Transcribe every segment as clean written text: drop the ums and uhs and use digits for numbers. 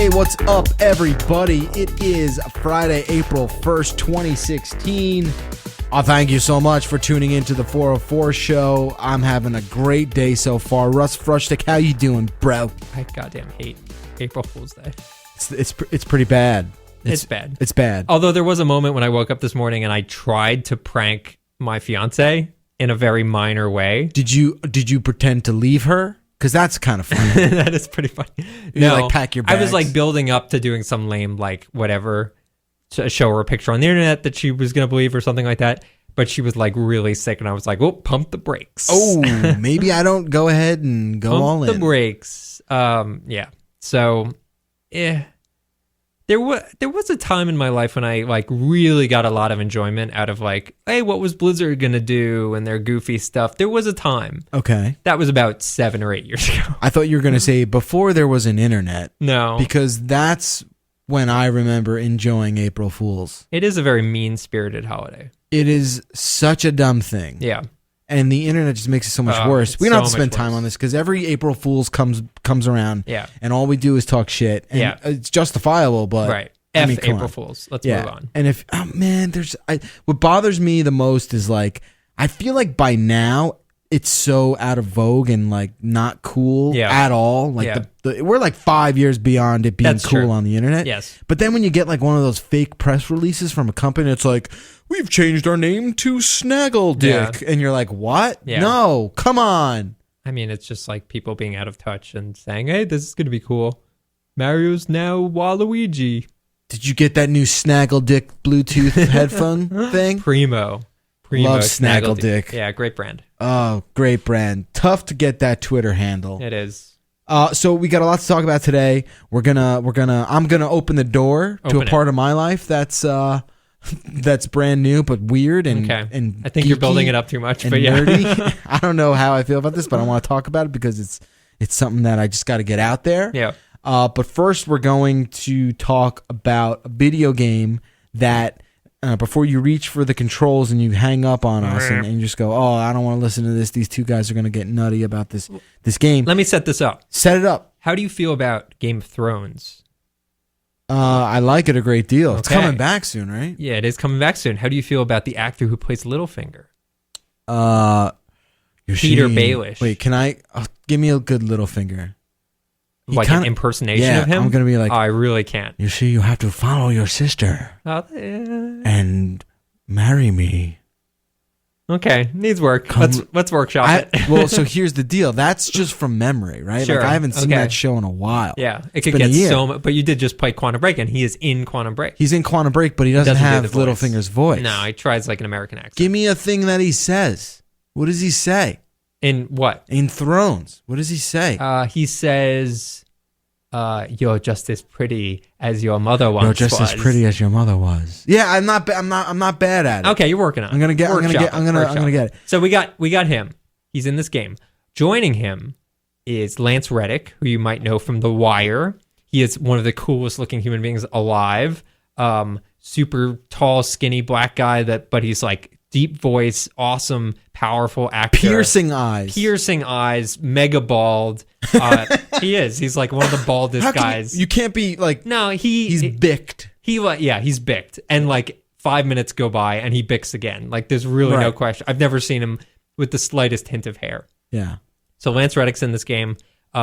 Hey, what's up, everybody? It is Friday, April 1st, 2016. Thank you so much for tuning into the 404 show. I'm having a great day so far. Russ Frushtick, how you doing, bro? I goddamn hate April Fool's Day. It's pretty bad. It's bad. It's bad. Although there was a moment when I woke up this morning and I tried to prank my fiance in a very minor way. Did you pretend to leave her? Because that's kind of funny. That is pretty funny. You like pack your bags. I was like building up to doing some lame like whatever, to show her a picture on the internet that she was going to believe or something like that. But she was like really sick and I was like, oh, pump the brakes. Oh, maybe I don't go ahead and go all in. Pump the brakes. Yeah. So, There was a time in my life when I like really got a lot of enjoyment out of like, hey, what was Blizzard gonna do and their goofy stuff? There was a time. Okay. That was about 7 or 8 years ago. I thought you were gonna say before there was an internet. No. Because that's when I remember enjoying April Fools. It is a very mean-spirited holiday. It is such a dumb thing. Yeah. And the internet just makes it so much worse. We don't have to spend time worse on this because every April Fool's comes around. Yeah. And all we do is talk shit. And yeah. It's justifiable, but right. I mean, April Fools. Let's move on. And if what bothers me the most is like I feel like by now it's so out of vogue and like not cool at all. Like we're like 5 years beyond it being That's cool true. on the internet. Yes. But then when you get like one of those fake press releases from a company, it's like, we've changed our name to Snaggledick. Yeah. And you're like, what? Yeah. No, come on. I mean, it's just like people being out of touch and saying, hey, this is going to be cool. Mario's now Waluigi. Did you get that new Snaggledick Bluetooth headphone thing? Primo Love Snaggledick. Yeah, great brand. Oh, great brand. Tough to get that Twitter handle. It is. So we got a lot to talk about today. I'm gonna open the door to a part of my life that's brand new but weird and and I think you're building it up too much, but nerdy. I don't know how I feel about this, but I want to talk about it because it's something that I just got to get out there. Yeah. But first, we're going to talk about a video game that. Before you reach for the controls and you hang up on us and you just go, oh, I don't want to listen to this. These two guys are going to get nutty about this game. Let me set this up. Set it up. How do you feel about Game of Thrones? I like it a great deal. Okay. It's coming back soon, right? Yeah, it is coming back soon. How do you feel about the actor who plays Littlefinger? Peter Baelish. Wait, can I give me a good Littlefinger? Like an impersonation of him? I'm going to be like... Oh, I really can't. You see, you have to follow your sister and marry me. Okay, needs work. Let's workshop it. Well, so here's the deal. That's just from memory, right? Sure. Like I haven't seen that show in a while. Yeah, it could get so much. But you did just play Quantum Break, and he is in Quantum Break. He's in Quantum Break, but he doesn't have Littlefinger's voice. No, he tries like an American accent. Give me a thing that he says. What does he say? In what? In Thrones. What does he say? He says, "You're just as pretty as your mother once was." You're just as pretty as your mother was. Yeah, I'm not bad at it. Okay, you're working on it. I'm gonna get it. So we got him. He's in this game. Joining him is Lance Reddick, who you might know from The Wire. He is one of the coolest looking human beings alive. Super tall, skinny black guy but he's like deep voice, awesome, powerful actor. Piercing eyes, mega bald. He is. He's like one of the baldest guys. You can't be like... No, he's bicked. He's bicked. And like 5 minutes go by and he bicks again. Like there's really no question. I've never seen him with the slightest hint of hair. Yeah. So Lance Reddick's in this game.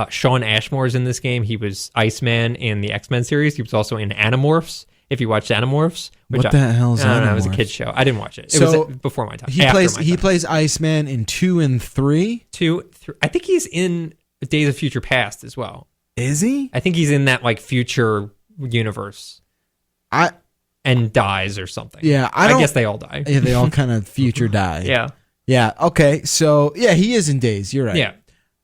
Sean Ashmore's in this game. He was Iceman in the X-Men series. He was also in Animorphs. If you watched Animorphs, what the hell is Animorphs? I don't know. It was a kid's show. I didn't watch it. It was before my time. He plays Iceman in 2 and 3. 2, 3. I think he's in Days of Future Past as well. Is he? I think he's in that like future universe. And dies or something. Yeah, I guess they all die. Yeah, they all kind of future die. Yeah. Yeah. Okay. So yeah, he is in Days. You're right. Yeah.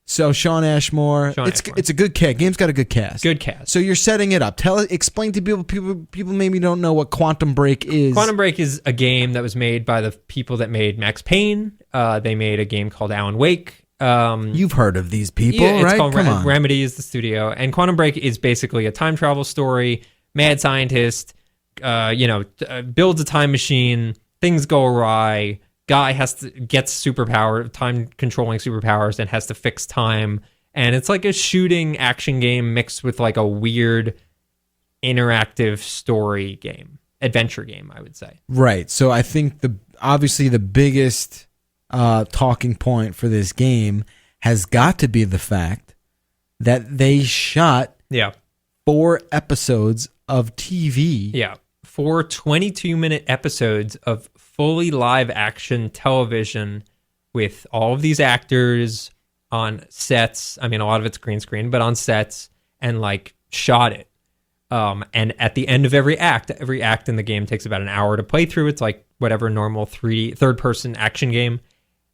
So Sean Ashmore, it's a good cast. Game's got a good cast. Good cast. So you're setting it up. Explain to people maybe don't know what Quantum Break is. Quantum Break is a game that was made by the people that made Max Payne. They made a game called Alan Wake. You've heard of these people, yeah, right? Called Remedy is the studio, and Quantum Break is basically a time travel story. Mad scientist, builds a time machine. Things go awry. Guy gets time controlling superpowers and has to fix time. And it's like a shooting action game mixed with like a weird interactive story game, adventure game, I would say. Right. So I think obviously the biggest talking point for this game has got to be the fact that they shot 4 episodes of TV. Yeah. 4 22-minute episodes of fully live action television with all of these actors on sets. I mean, a lot of it's green screen, but on sets, and like shot it. And at the end of every act in the game takes about an hour to play through. It's like whatever normal third-person action game.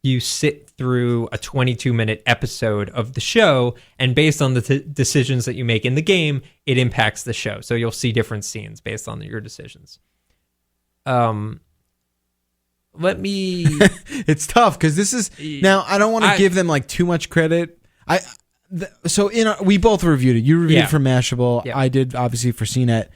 You sit through a 22-minute episode of the show, and based on the decisions that you make in the game, it impacts the show. So you'll see different scenes based on your decisions. It's tough because this is now. I don't want to give them like too much credit. We both reviewed it. You reviewed it for Mashable. Yeah. I did obviously for CNET.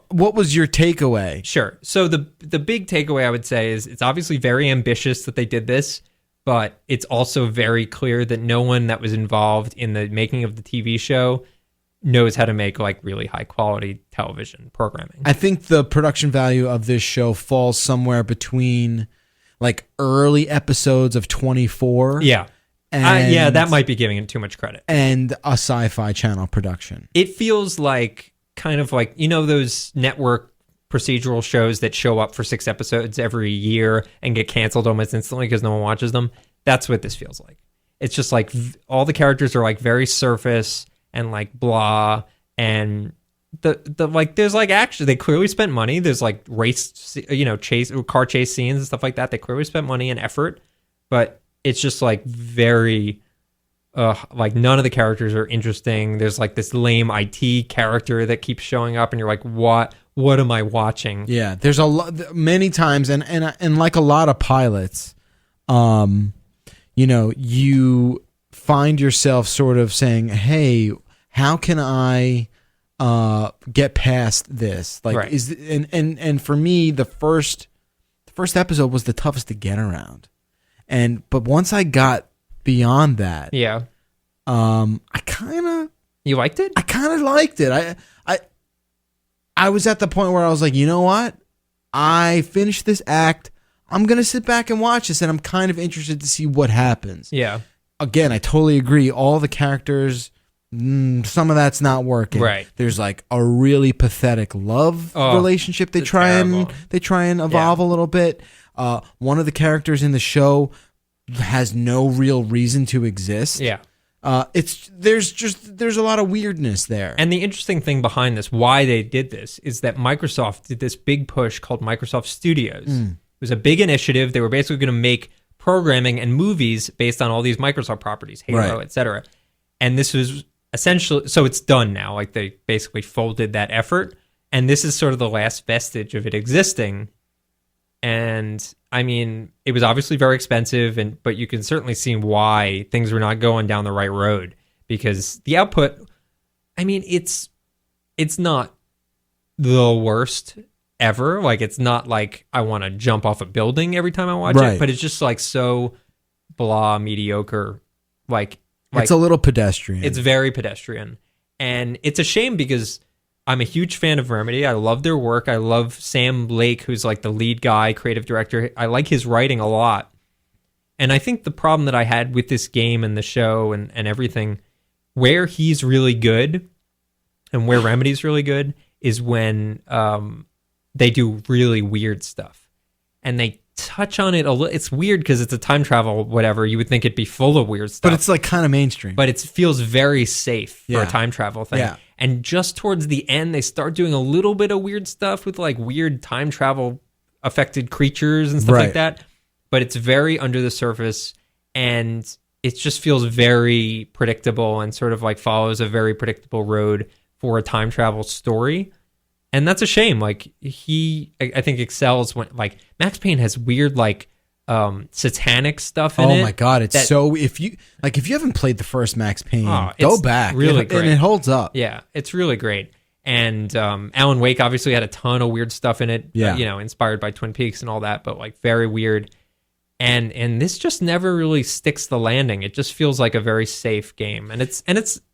What was your takeaway? Sure. So the big takeaway I would say is it's obviously very ambitious that they did this, but it's also very clear that no one that was involved in the making of the TV show knows how to make like really high quality television programming. I think the production value of this show falls somewhere between like early episodes of 24. Yeah. And, that might be giving it too much credit. And a Sci-Fi Channel production. It feels like kind of like, those network procedural shows that show up for 6 episodes every year and get canceled almost instantly because no one watches them. That's what this feels like. It's just like all the characters are like very surface and like blah, and the like there's like actually they clearly spent money. There's like race, car chase scenes and stuff like that. They clearly spent money and effort, but it's just like very like none of the characters are interesting. There's like this lame IT character that keeps showing up, and you're like, what am I watching? Yeah, there's many times, and like a lot of pilots, you find yourself sort of saying, hey, how can I get past this? Like, right. And for me, the first episode was the toughest to get around, but once I got beyond that, you liked it? I kind of liked it. I was at the point where I was like, you know what? I finished this act. I'm going to sit back and watch this, and I'm kind of interested to see what happens. Yeah. Again, I totally agree. All the characters, some of that's not working. Right. There's like a really pathetic love relationship. They try and evolve a little bit. One of the characters in the show has no real reason to exist. Yeah. There's a lot of weirdness there. And the interesting thing behind this, why they did this, is that Microsoft did this big push called Microsoft Studios. It was a big initiative. They were basically going to make programming and movies based on all these Microsoft properties, Halo, etc. And this was essentially, so it's done now. Like they basically folded that effort, and this is sort of the last vestige of it existing. And I mean, it was obviously very expensive, but you can certainly see why things were not going down the right road, because the output, I mean, it's not the worst ever. Like, it's not like I want to jump off a building every time I watch it, but it's just like so blah, mediocre. Like it's a little pedestrian. It's very pedestrian. And it's a shame because I'm a huge fan of Remedy. I love their work. I love Sam Lake, who's like the lead guy, creative director. I like his writing a lot. And I think the problem that I had with this game and the show and everything, where he's really good and where Remedy's really good, is when they do really weird stuff. And they touch on it a little. It's weird because it's a time travel, whatever. You would think it'd be full of weird stuff. But it's like kind of mainstream. But it feels very safe for a time travel thing. Yeah. And just towards the end, they start doing a little bit of weird stuff with like weird time travel affected creatures and stuff like that. But it's very under the surface, and it just feels very predictable and sort of like follows a very predictable road for a time travel story. And that's a shame. Like I think excels when like Max Payne has weird like satanic stuff in it. Oh my god, it's so if you haven't played the first Max Payne, go back. Really great. And it holds up. Yeah, it's really great. And Alan Wake obviously had a ton of weird stuff in it. Yeah. Inspired by Twin Peaks and all that, but like very weird. And this just never really sticks the landing. It just feels like a very safe game, and it's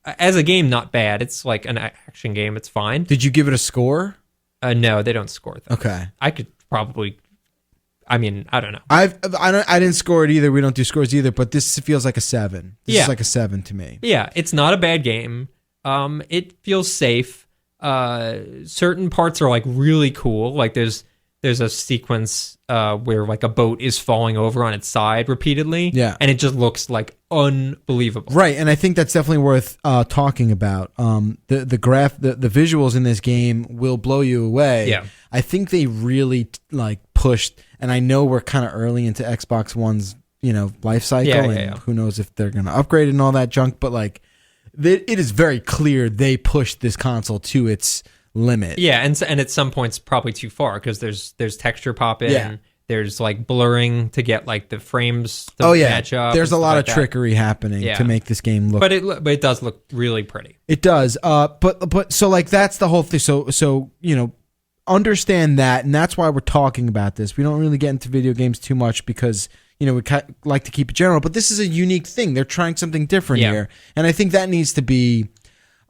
as a game not bad. It's like an action game. It's fine. Did you give it a score? No, they don't score things. Okay. I could probably. I mean, I don't know. I didn't score it either. We don't do scores either. But this feels like a 7. This is like a 7 to me. Yeah, it's not a bad game. It feels safe. Certain parts are like really cool. Like there's a sequence where like a boat is falling over on its side repeatedly. Yeah. And it just looks like unbelievable. Right, and I think that's definitely worth talking about. The visuals in this game will blow you away. Yeah. I think they really like pushed, and I know we're kind of early into Xbox One's life cycle, and who knows if they're going to upgrade it and all that junk, but like it is very clear they pushed this console to its limit. Yeah, and at some points probably too far because there's texture pop in. Yeah. There's like blurring to get like the frames to match up. There's a lot of trickery happening to make this game look. But it does look really pretty. It does. But so like that's the whole thing. So understand that, and that's why we're talking about this. We don't really get into video games too much because we like to keep it general. But this is a unique thing. They're trying something different here, and I think that needs to be.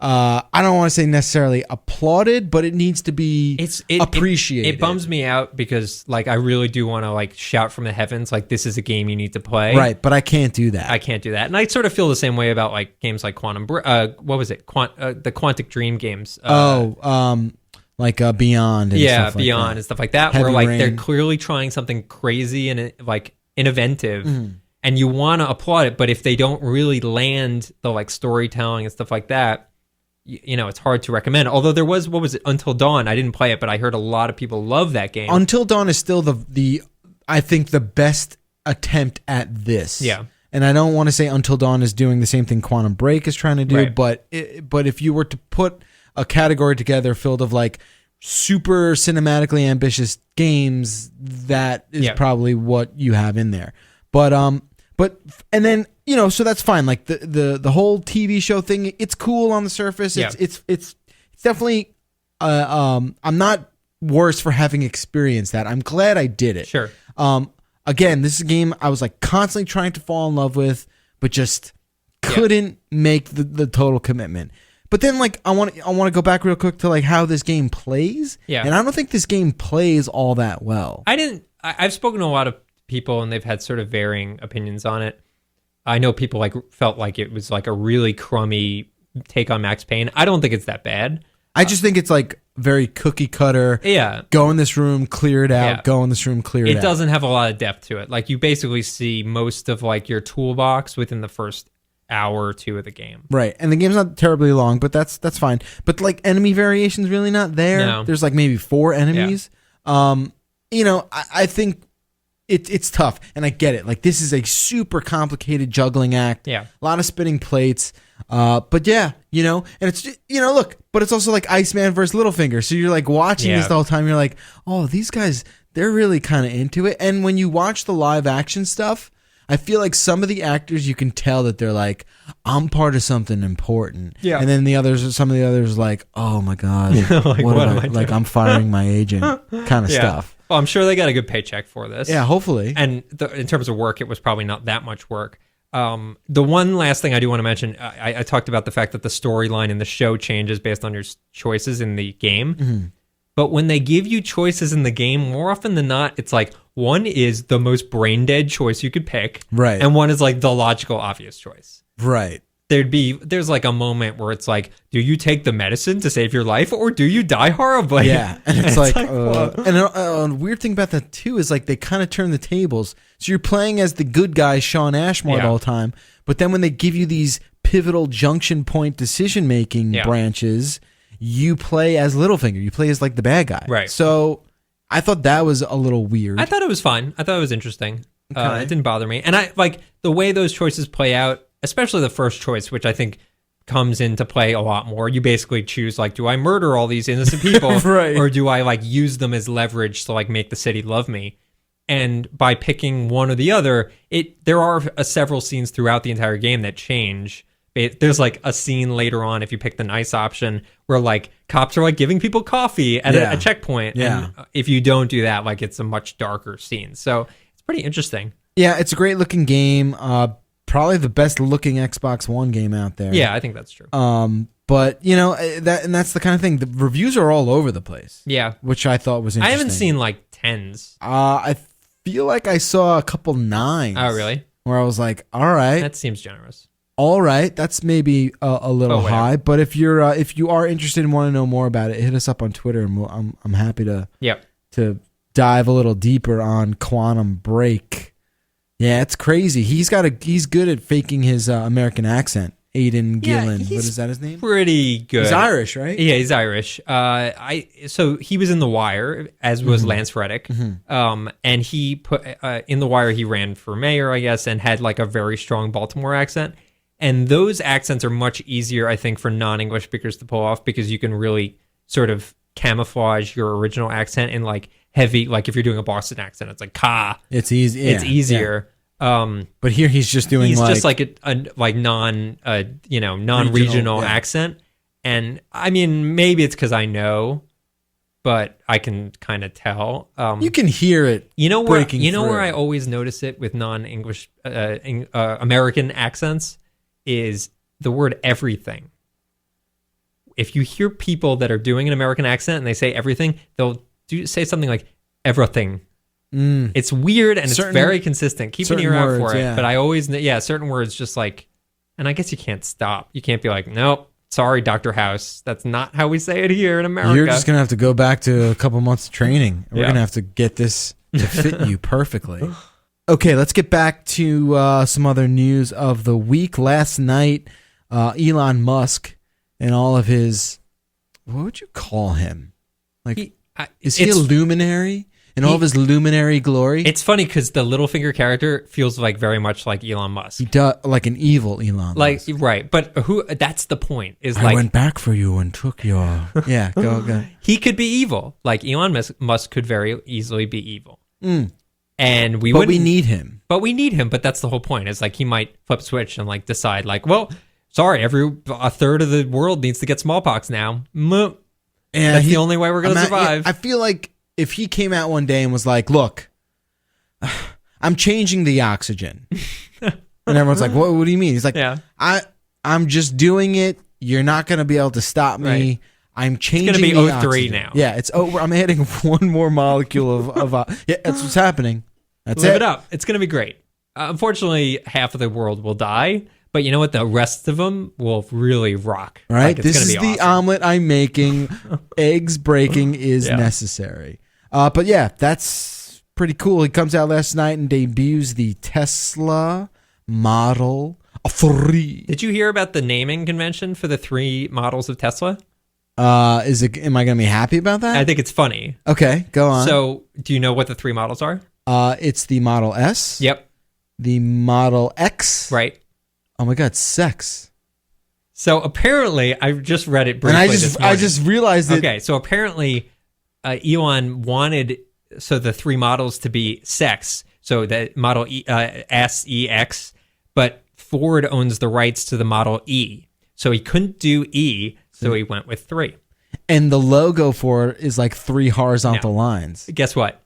I don't want to say necessarily applauded, but it needs to be appreciated. It bums me out because like I really do want to like shout from the heavens like this is a game you need to play. Right, but I can't do that. I can't do that. And I sort of feel the same way about like games like the Quantic Dream games. Like Beyond and stuff like Beyond that. and stuff like that. Heavy where like Rain. they're clearly trying something crazy and like innovative. And you want to applaud it, but if they don't really land the like storytelling and stuff like that, it's hard to recommend. Although there was, what was it, Until Dawn? I didn't play it, but I heard a lot of people love that game. Until Dawn is still the I think the best attempt at this. Yeah. And I don't want to say Until Dawn is doing the same thing Quantum Break is trying to do, Right. but if you were to put a category together filled of like super cinematically ambitious games, that is probably what you have in there. But and then so that's fine. Like the whole TV show thing, it's cool on the surface. It's definitely. I'm not worse for having experienced that. I'm glad I did it. Sure. Again, this is a game I was like constantly trying to fall in love with, but just couldn't make the total commitment. But then like I want to go back real quick to like how this game plays. Yeah. And I don't think this game plays all that well. I've spoken to a lot of people and they've had sort of varying opinions on it. I know people like felt like it was like a really crummy take on Max Payne. I don't think it's that bad. I just think it's like very cookie cutter. Yeah. Go in this room, clear it out. Yeah. Go in this room, clear it out. It doesn't have a lot of depth to it. Like you basically see most of like your toolbox within the first hour or two of the game. Right. And the game's not terribly long, but that's fine. But like enemy variation's really not there. No. There's like maybe 4 enemies. Yeah. I think it's tough, and I get it. Like this is a super complicated juggling act. Yeah. A lot of spinning plates. But yeah, and it's just, look, but it's also like Iceman versus Littlefinger. So you're like watching this the whole time. You're like, oh, these guys, they're really kind of into it. And when you watch the live action stuff, I feel like some of the actors, you can tell that they're like, I'm part of something important. Yeah. And then some of the others like, oh my God, Like, what am I doing? Like I'm firing my agent kind of stuff. Well, I'm sure they got a good paycheck for this. Yeah, hopefully. And in terms of work, it was probably not that much work. The one last thing I do want to mention, I talked about the fact that the storyline in the show changes based on your choices in the game. Mm-hmm. But when they give you choices in the game, more often than not, it's like one is the most brain dead choice you could pick. Right. And one is like the logical, obvious choice. Right. There's like a moment where it's like, do you take the medicine to save your life or do you die horribly? Yeah. And it's like and a weird thing about that too is like they kind of turn the tables. So you're playing as the good guy, Sean Ashmore, the whole time. But then when they give you these pivotal junction point decision-making branches, you play as Littlefinger. You play as like the bad guy. Right. So I thought that was a little weird. I thought it was fine. I thought it was interesting. Okay. It didn't bother me. And I like the way those choices play out, especially the first choice, which I think comes into play a lot more. You basically choose like, do I murder all these innocent people Right. or do I like use them as leverage to like make the city love me? And by picking one or the other, there are several scenes throughout the entire game that change. There's like a scene later on, if you pick the nice option, where like cops are like giving people coffee at a checkpoint. Yeah. And if you don't do that, like it's a much darker scene. So it's pretty interesting. Yeah, it's a great looking game. Probably the best looking Xbox One game out there. Yeah, I think that's true. But that's the kind of thing. The reviews are all over the place. Yeah, which I thought was interesting. I haven't seen like 10s. I feel like I saw a couple 9s. Oh, really? Where I was like, all right, That seems generous. all right, that's maybe a little high. But if you are interested and want to know more about it, hit us up on Twitter, and I'm happy to dive a little deeper on Quantum Break. Yeah, it's crazy. He's good at faking his American accent. Aidan Gillen. What is that his name? Pretty good. He's Irish, right? Yeah, he's Irish. So he was in The Wire, as was Lance Reddick. And he put in The Wire, he ran for mayor, I guess, and had like a very strong Baltimore accent. And those accents are much easier, I think, for non-English speakers to pull off because you can really sort of camouflage your original accent in like heavy, like if you're doing a Boston accent, it's like ka. It's easy. Yeah, it's easier. Yeah. But here he's just doing just like a non-regional accent. And I mean, maybe it's because I know, but I can kind of tell. You can hear it. Where I always notice it with non-English American accents is the word everything. If you hear people that are doing an American accent and they say everything, they'll say something like everything. It's weird and it's very consistent. Keep an ear out for it. But I always, certain words just like, and I guess you can't stop. You can't be like, nope, sorry, Dr. House. That's not how we say it here in America. You're just going to have to go back to a couple months of training. We're going to have to get this to fit you perfectly. Okay, let's get back to some other news of the week. Last night, Elon Musk and all of his, what would you call him? Like, is he a luminary? In all of his luminary glory? It's funny because the Littlefinger character feels like very much like Elon Musk. He does, like an evil Elon Musk. Right. But that's the point. I went back for you and took your... Yeah, go. He could be evil. Like Elon Musk could very easily be evil. And we need him. But we need him. But that's the whole point. It's like he might flip switch and like decide like, well, sorry, a third of the world needs to get smallpox now. And that's the only way we're going to survive. I feel like if he came out one day and was like, look, I'm changing the oxygen. And everyone's like, what do you mean? He's like, I'm just doing it. You're not going to be able to stop me. Right. I'm changing It's going to be the 03 oxygen. now. Yeah, it's over. I'm adding one more molecule of that's what's happening. That's Live it up. It's going to be great. Unfortunately, half of the world will die. But you know what? The rest of them will really rock. Right? This is the omelet I'm making. Eggs breaking is necessary. But yeah, that's pretty cool. He comes out last night and debuts the Tesla Model 3. Did you hear about the naming convention for the 3 models of Tesla? Am I going to be happy about that? I think it's funny. Okay, go on. So, do you know what the 3 models are? It's the Model S. Yep. The Model X. Right. Oh my God, sex. So apparently, I just read it briefly. And I just realized it. Okay, so apparently, Elon wanted the 3 models to be sex. So that Model S, E, X, but Ford owns the rights to the Model E. So he couldn't do E, so he went with 3. And the logo for it is like 3 horizontal lines. Guess what?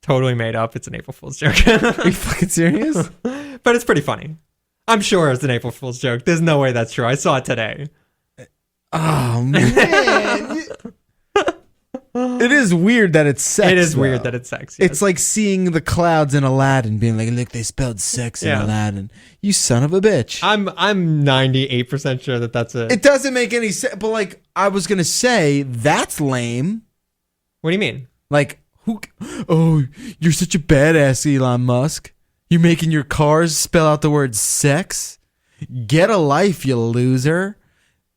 Totally made up. It's an April Fool's joke. Are you fucking serious? But it's pretty funny. I'm sure it's an April Fool's joke. There's no way that's true. I saw it today. Oh, man. It is weird that it's sex. It is weird that it's sex. Yes. It's like seeing the clouds in Aladdin being like, look, they spelled sex in Aladdin. You son of a bitch. I'm 98% sure that that's it. It doesn't make any sense. But like, I was going to say, that's lame. What do you mean? Like, oh, you're such a badass, Elon Musk. You're making your cars spell out the word sex? Get a life, you loser.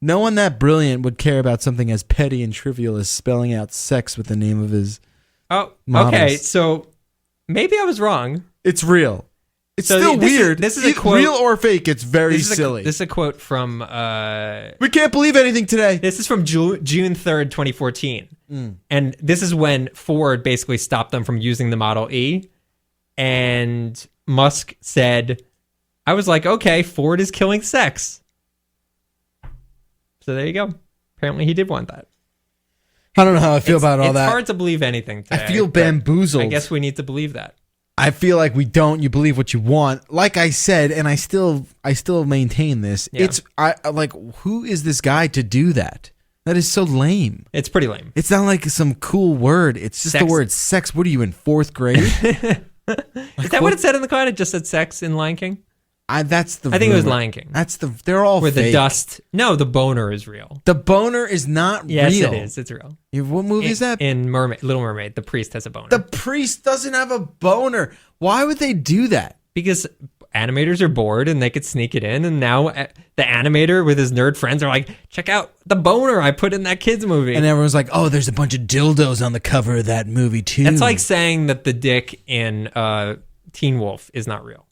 No one that brilliant would care about something as petty and trivial as spelling out sex with the name of his models. Okay, so maybe I was wrong. It's real. It's still weird. This is a quote. Real or fake, it's very silly. This is a quote from... we can't believe anything today. This is from June 3rd, 2014. And this is when Ford basically stopped them from using the Model E. And Musk said, I was like, okay, Ford is killing sex. So there you go. Apparently he did want that. I don't know how I feel about all that. It's hard to believe anything today. I feel bamboozled. I guess we need to believe that. I feel like we don't. You believe what you want. Like I said, and I still maintain this. Yeah. Like, who is this guy to do that? That is so lame. It's pretty lame. It's not like some cool word. It's just Sex. the word sex. What are you in 4th grade? Is that what it said in the card? It just said sex in Lion King? I think it was Lion King. They're all Where fake. the dust. No, the boner is real. The boner is not Yes, real. it is. It's real. What movie is that? In Little Mermaid, the priest has a boner. The priest doesn't have a boner. Why would they do that? Because animators are bored and they could sneak it in, and now the animator with his nerd friends are like, check out the boner I put in that kid's movie. And everyone's like, oh, there's a bunch of dildos on the cover of that movie too. That's like saying that the dick in Teen Wolf is not real,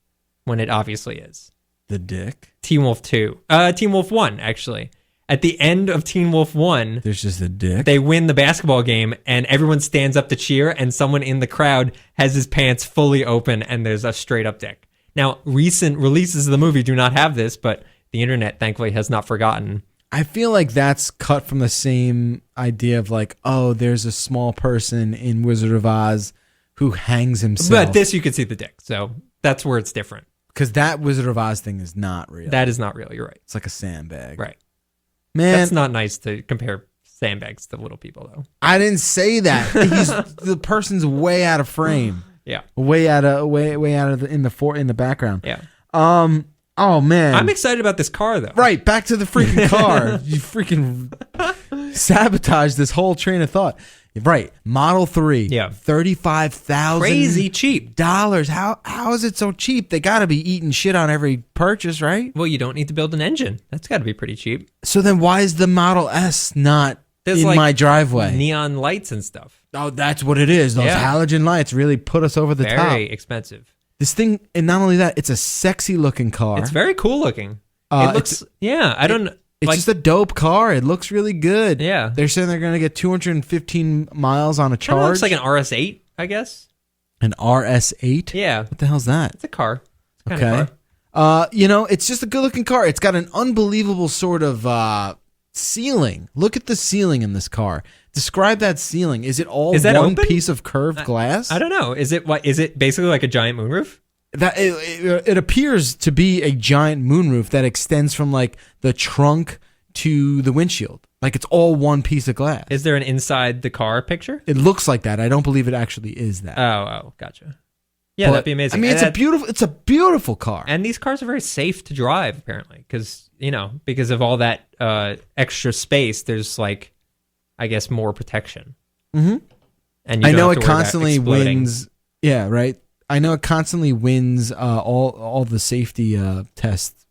when it obviously is. The dick? Teen Wolf 2. Teen Wolf 1, actually. At the end of Teen Wolf 1, there's just a dick. they win the basketball game, and everyone stands up to cheer, and someone in the crowd has his pants fully open, and there's a straight up dick. Now, recent releases of the movie do not have this, but the internet, thankfully, has not forgotten. I feel like that's cut from the same idea of like, oh, there's a small person in Wizard of Oz who hangs himself. But this, you can see the dick, so that's where it's different. Because that Wizard of Oz thing is not real. That is not real, you're right. It's like a sandbag. Right. Man, That's not nice to compare sandbags to little people, though. I didn't say that. The person's way out of frame. Yeah. Way out of in the background. Yeah. Oh man. I'm excited about this car, though. Right, back to the freaking car. You freaking sabotaged this whole train of thought. Right, Model 3. Yeah. $35,000. Crazy cheap. How is it so cheap? They got to be eating shit on every purchase, right? Well, you don't need to build an engine. That's got to be pretty cheap. So then why is the Model S not There's in like my driveway? Neon lights and stuff. Oh, that's what it is. Those halogen lights really put us over the top. Very expensive. This thing, and not only that, it's a sexy looking car. It's very cool looking. It looks, I don't know. It's just a dope car. It looks really good. Yeah. They're saying they're going to get 215 miles on a charge. It looks like an RS8, I guess. An RS8? Yeah. What the hell's that? It's a car. It's kind of Okay. It's just a good looking car. It's got an unbelievable sort of ceiling. Look at the ceiling in this car. Describe that ceiling. Is it all one open? piece of curved glass? I don't know. Is it basically like a giant moonroof? That it appears to be a giant moonroof that extends from like the trunk to the windshield. Like it's all one piece of glass. Is there an inside the car picture? It looks like that. I don't believe it actually is that. Oh, gotcha. Yeah, But, that'd be amazing. I mean, it's a beautiful car. And these cars are very safe to drive, apparently, because of all that extra space. There's like, I guess, more protection. Mm-hmm. And I know it constantly wins. Yeah, right. I know it constantly wins all the safety test,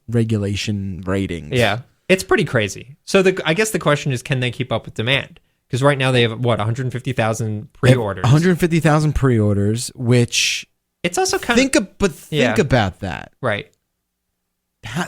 regulation ratings. Yeah, it's pretty crazy. So I guess the question is, can they keep up with demand? Because right now they have 150,000 pre-orders. 150,000 pre-orders, which it's also think about that. Right.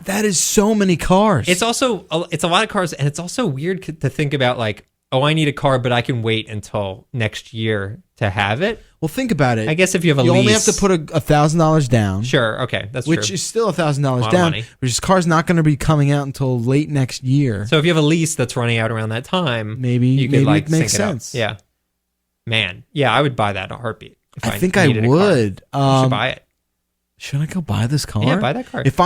That is so many cars. It's a lot of cars, and it's also weird to think about like, oh, I need a car, but I can wait until next year to have it. Well, think about it. I guess if you have a lease, you only have to put $1,000 down. Sure, okay, that's which true. is still $1,000 down. Which this car's not going to be coming out until late next year. So if you have a lease that's running out around that time, maybe it makes sense. Yeah, man, yeah, I would buy that in a heartbeat. I think I would. You should buy it. Should I go buy this car? Yeah, buy that car. If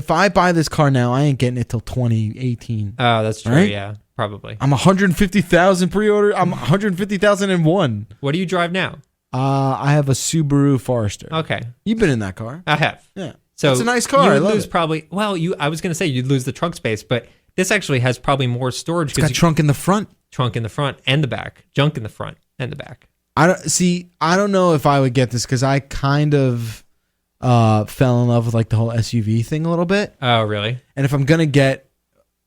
I buy this car now, I ain't getting it till 2018. Oh, that's true. Right? Yeah, probably. I'm 150,000 pre-order. I'm 150,001. What do you drive now? I have a Subaru Forester. Okay. You've been in that car. I have. Yeah. So it's a nice car. You would lose probably. Well, I was going to say you'd lose the trunk space, but this actually has probably more storage. It's got trunk in the front. Trunk in the front and the back. Junk in the front and the back. I don't know if I would get this because I kind of fell in love with like the whole SUV thing a little bit. Oh, really? And if I'm gonna get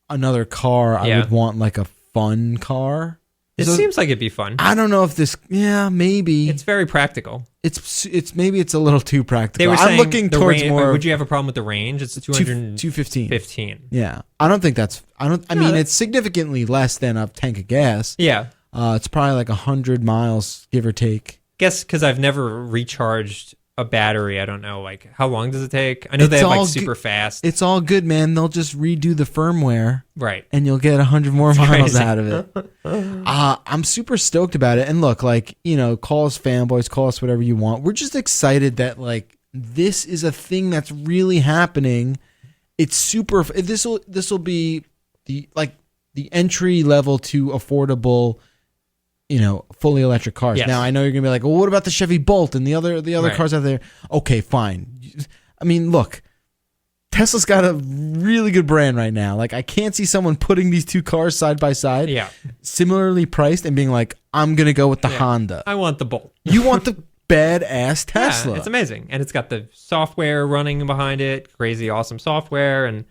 another car, I would want like a fun car. This seems like it'd be fun. I don't know if this. Yeah, maybe it's very practical. It's maybe it's a little too practical. They were saying I'm looking towards more. Would you have a problem with the range? It's 215. 15. Yeah, I don't think that's. I mean, it's significantly less than a tank of gas. Yeah. It's probably like 100 miles, give or take. Guess because I've never recharged a battery, I don't know, like how long does it take? I know they have like super fast. It's all good, man. They'll just redo the firmware, right? And you'll get 100 more miles crazy. out of it. I'm super stoked about it. And look, like, you know, call us fanboys, call us whatever you want. We're just excited that like this is a thing that's really happening. It's super. This will be the entry level to affordable, you know, fully electric cars. Yes. Now, I know you're going to be like, well, what about the Chevy Bolt and the other Right. cars out there? Okay, fine. I mean, look, Tesla's got a really good brand right now. Like, I can't see someone putting these two cars side by side, Yeah. similarly priced, and being like, I'm going to go with the Honda. I want the Bolt. You want the badass Tesla. Yeah, it's amazing. And it's got the software running behind it, crazy awesome software, and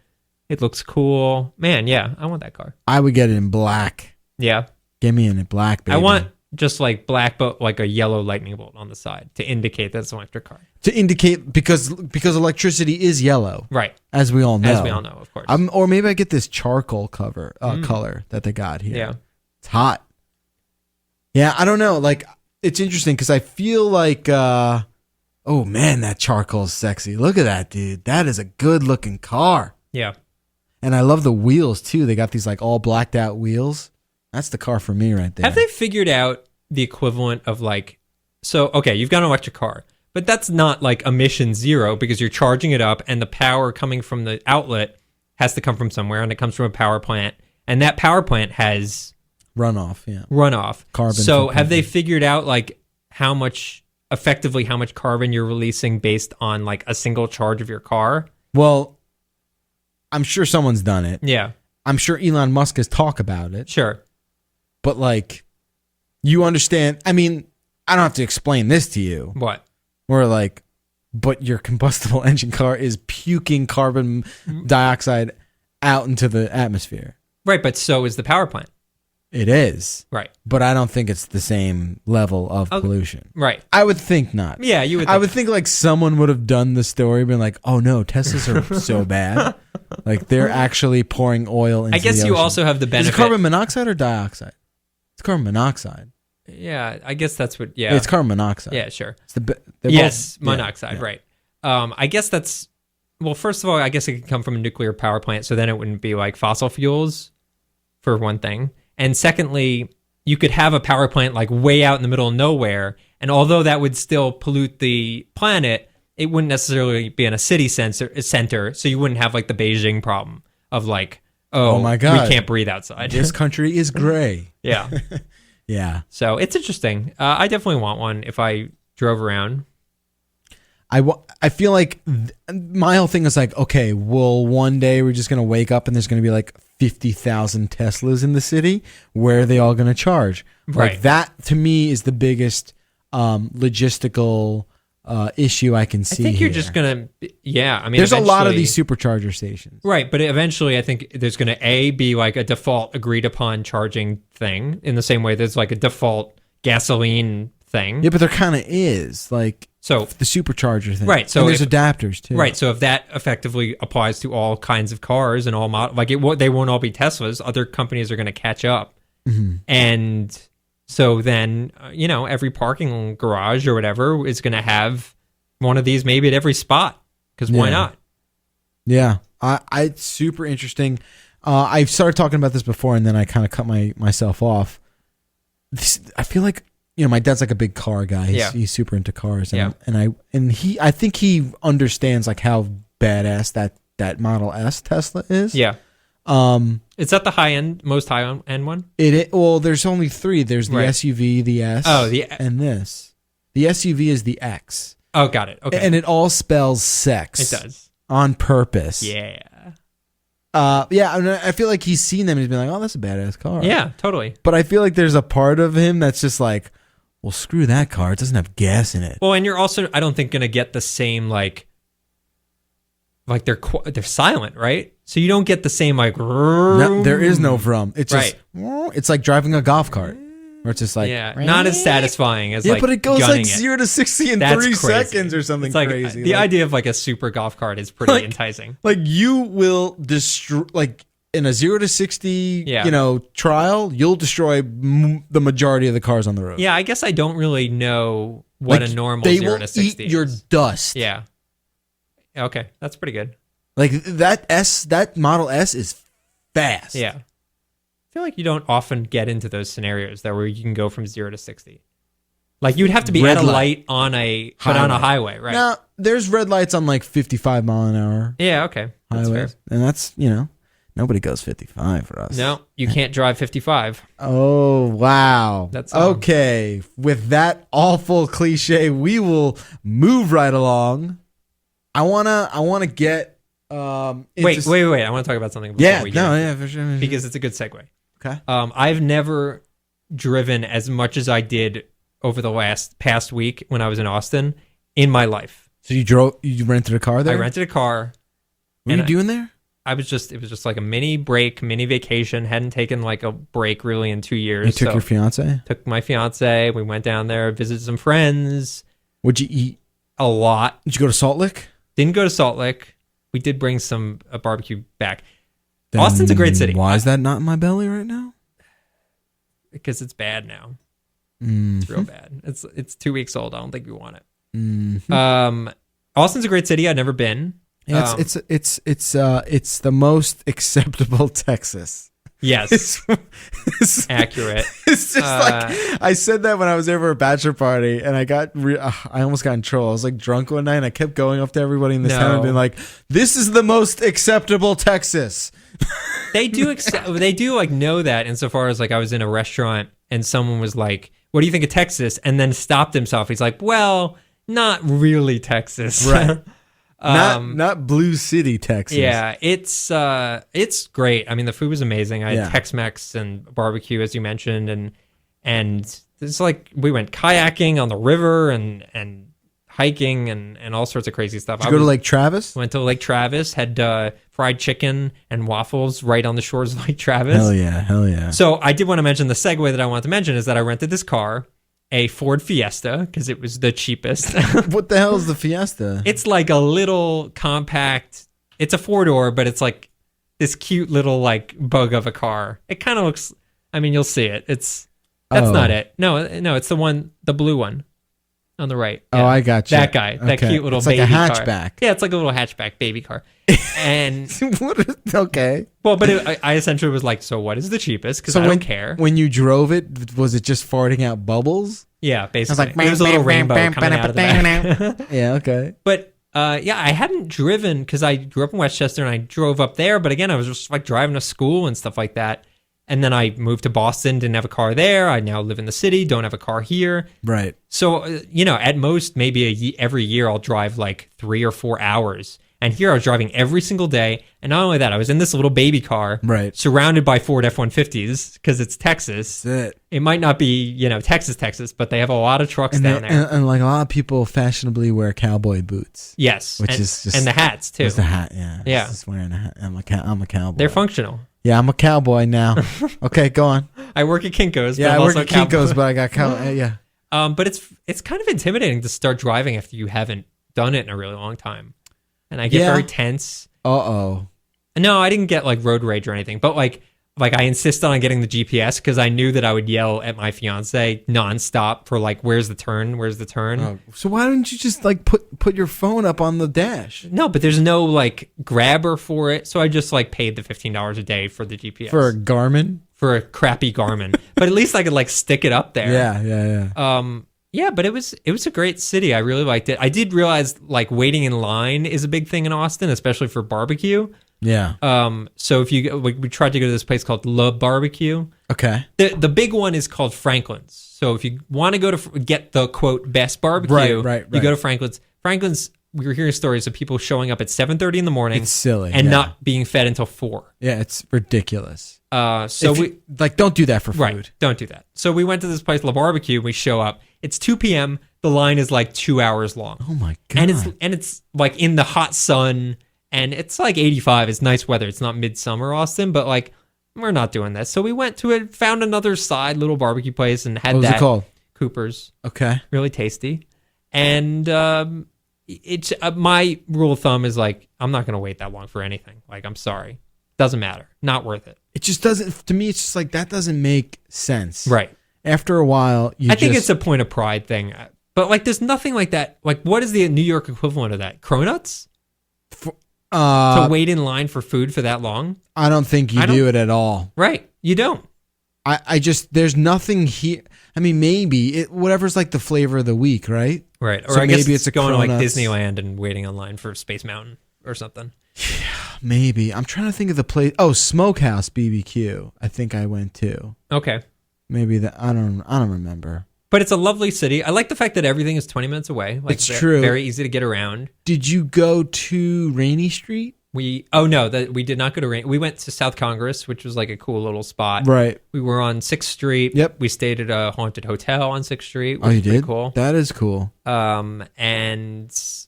it looks cool. Man, yeah, I want that car. I would get it in black. Yeah. Give me in black, baby. I want just like black, but like a yellow lightning bolt on the side to indicate that it's an electric car. To indicate, because electricity is yellow. Right. As we all know. As we all know, of course. Or maybe I get this charcoal color that they got here. Yeah. It's hot. Yeah, I don't know. Like, it's interesting because I feel like, oh man, that charcoal is sexy. Look at that, dude. That is a good looking car. Yeah. And I love the wheels too. They got these like all blacked out wheels. That's the car for me right there. Have they figured out the equivalent of like, so, okay, you've got an electric car, but that's not like emission zero because you're charging it up and the power coming from the outlet has to come from somewhere and it comes from a power plant. And that power plant has runoff, yeah. Runoff. Carbon. So have they figured out like how much carbon you're releasing based on like a single charge of your car? Well, I'm sure someone's done it. Yeah. I'm sure Elon Musk has talked about it. Sure. But like, you understand, I mean, I don't have to explain this to you. What? Where like, but your combustible engine car is puking carbon dioxide out into the atmosphere. Right, but so is the power plant. It is. Right. But I don't think it's the same level of pollution. Right. I would think not. Yeah, you would think. I would think like someone would have done the story, been like, oh no, Teslas are so bad. Like they're actually pouring oil into the ocean. I guess you also have the benefit. Is it carbon monoxide or dioxide? It's carbon monoxide. Yeah, I guess that's what, yeah. It's carbon monoxide. Yeah, sure. It's yes, monoxide, right. I guess that's, well, first of all, I guess it could come from a nuclear power plant, so then it wouldn't be like fossil fuels, for one thing. And secondly, you could have a power plant like way out in the middle of nowhere, and although that would still pollute the planet, it wouldn't necessarily be in a city center, so you wouldn't have like the Beijing problem of like, oh my God, we can't breathe outside. This country is gray. Yeah. Yeah. So it's interesting. I definitely want one if I drove around. I feel like my whole thing is like, okay, well, one day we're just going to wake up and there's going to be like 50,000 Teslas in the city. Where are they all going to charge? Right. Like that to me is the biggest logistical issue I can see. I think you're just going to, yeah. I mean, there's a lot of these supercharger stations. Right. But eventually I think there's going to be like a default agreed upon charging thing in the same way there's like a default gasoline thing. Yeah, but there kind of is like, so the supercharger thing. Right. So and there's adapters too. Right. So if that effectively applies to all kinds of cars and all they won't all be Teslas, other companies are going to catch up. Mm-hmm. And so then, every parking garage or whatever is going to have one of these maybe at every spot. Because why not? Yeah. It's super interesting. I've started talking about this before and then I kind of cut myself off. I feel like, my dad's like a big car guy. He's super into cars. And, I think he understands like how badass that Model S Tesla is. Yeah. Is that the most high end one? Well, there's only three. There's the SUV, the S, and this. The SUV is the X. Oh, got it. Okay. And it all spells sex. It does. On purpose. Yeah. Yeah, and I feel like he's seen them and he's been like, oh, that's a badass car. Yeah, totally. But I feel like there's a part of him that's just like, well, screw that car. It doesn't have gas in it. Well, and you're also, I don't think, going to get the same, like they're silent, right? So you don't get the same, like... No, there is no vroom. It's just... It's like driving a golf cart. Where it's just like... Yeah, not as satisfying as but it goes like 0 to 60 in 3 seconds or something like, crazy. The idea of like a super golf cart is pretty enticing. Like you will destroy... Like in a 0 to 60, trial, you'll destroy the majority of the cars on the road. Yeah, I guess I don't really know what Like, a normal they 0 will to 60 eat your is. dust. Yeah. Okay, that's pretty good. Like that Model S is fast. Yeah. I feel like you don't often get into those scenarios there where you can go from 0 to 60. Like you'd have to be Red at a light. light on a highway, right? Now, there's red lights on like 55 mile an hour Yeah, okay. That's highways. fair. And that's, nobody goes 55 for us. No, you can't drive 55. Oh, wow. That's okay. With that awful cliche, we will move right along. I wanna get into Wait. I want to talk about something before Yeah, we get into it, for sure. because it's a good segue. Okay. I've never driven as much as I did over the past week when I was in Austin in my life. So you rented a car there? I rented a car. What are you doing there? It was just like a mini vacation. Hadn't taken like a break really in 2 years. You took your fiance? Took my fiance. We went down there, visited some friends. What'd you eat? A lot. Did you go to Salt Lick? Didn't go to Salt Lick. We did bring a barbecue back. Austin's a great city. Why is that not in my belly right now? Because it's bad now. Mm-hmm. It's real bad. It's 2 weeks old. I don't think we want it. Mm-hmm. Austin's a great city. I've never been. Yeah, it's the most acceptable Texas. Yes, accurate. It's just like I said that when I was there for a bachelor party, and I almost got in trouble. I was like drunk one night, and I kept going up to everybody in this town and being like, "This is the most acceptable Texas." They do like know that insofar as like I was in a restaurant and someone was like, "What do you think of Texas?" and then stopped himself. He's like, "Well, not really Texas." Right. Not Blue City, Texas. Yeah, it's great. I mean, the food was amazing. I had Tex-Mex and barbecue, as you mentioned, and it's like we went kayaking on the river and hiking and all sorts of crazy stuff. Did you go to Lake Travis? Went to Lake Travis, had fried chicken and waffles right on the shores of Lake Travis. Hell yeah. So I did want to mention the segue that I wanted to mention is that I rented this car, a Ford Fiesta, because it was the cheapest. What the hell is the Fiesta? It's like a little compact. It's a 4-door, but it's like this cute little like bug of a car. It kind of looks. I mean, you'll see it. That's not it. No, it's the blue one on the right. Yeah. Oh, I got you. That guy. That cute little it's baby like a car. hatchback. Yeah, it's like a little hatchback baby car. And okay. Well, but I essentially was like, so what is the cheapest? Because I don't care. When you drove it, was it just farting out bubbles? Yeah, basically. I was like, there's a little rainbow coming out of the back. Yeah, okay. But I hadn't driven because I grew up in Westchester and I drove up there. But again, I was just like driving to school and stuff like that. And then I moved to Boston, didn't have a car there. I now live in the city, don't have a car here. Right. So, at most, maybe every year I'll drive like 3 or 4 hours. And here I was driving every single day. And not only that, I was in this little baby car, right, surrounded by Ford F-150s because it's Texas. That's it. It might not be, Texas, but they have a lot of trucks down there. And like a lot of people fashionably wear cowboy boots. Yes. Which is just... And the hats, too. Just the hat, yeah. Yeah. Just wearing a hat. I'm a cowboy. They're functional. Yeah, I'm a cowboy now. Okay, go on. I work at Kinko's. Yeah, but I'm I work also at Kinko's, but I got cowboy. Yeah. But it's kind of intimidating to start driving after you haven't done it in a really long time. And I get very tense. Uh-oh. No, I didn't get like road rage or anything, but like I insisted on getting the GPS because I knew that I would yell at my fiance nonstop for like, where's the turn? Where's the turn? Oh. So why didn't you just like put your phone up on the dash? No, but there's no like grabber for it. So I just like paid the $15 a day for the GPS. For a Garmin? For a crappy Garmin. But at least I could like stick it up there. Yeah. Yeah, but it was a great city. I really liked it. I did realize like waiting in line is a big thing in Austin, especially for barbecue. Yeah. So if we tried to go to this place called Le Barbecue. Okay. The big one is called Franklin's. So if you want to go to get the quote best barbecue, right. You go to Franklin's. Franklin's. We were hearing stories of people showing up at 7:30 in the morning. It's silly. And not being fed until 4. Yeah, it's ridiculous. So we don't do that for food. Right, don't do that. So we went to this place, Le Barbecue. We show up. It's 2 p.m. The line is like 2 hours long. Oh my god! And it's like in the hot sun, and it's like 85. It's nice weather. It's not midsummer Austin, but like we're not doing this. So we went to it, found another side little barbecue place, and had what was it called? Cooper's. Okay, really tasty. And it's my rule of thumb is like I'm not gonna wait that long for anything. Like I'm sorry, doesn't matter, not worth it. It just doesn't. To me, it's just like that doesn't make sense. Right. After a while, I think it's a point of pride thing. But like, there's nothing like that. Like, what is the New York equivalent of that? Cronuts? To wait in line for food for that long? I don't think you do it at all. Right. You don't. I just, there's nothing here. I mean, maybe whatever's like the flavor of the week, right? Right. Or So I guess maybe it's it's a going to like Cronuts. Disneyland and waiting online for Space Mountain or something. Maybe. I'm trying to think of the place. Oh, Smokehouse BBQ. I think I went to. Okay. Maybe that. I don't remember. But it's a lovely city. I like the fact that everything is 20 minutes away. Like, It's true. Very easy to get around. Did you go to Rainy Street? We did not go to Rain. We went to South Congress, which was like a cool little spot. Right. We were on 6th Street. Yep. We stayed at a haunted hotel on 6th Street. Which Oh, you was pretty did? Cool. That is cool. And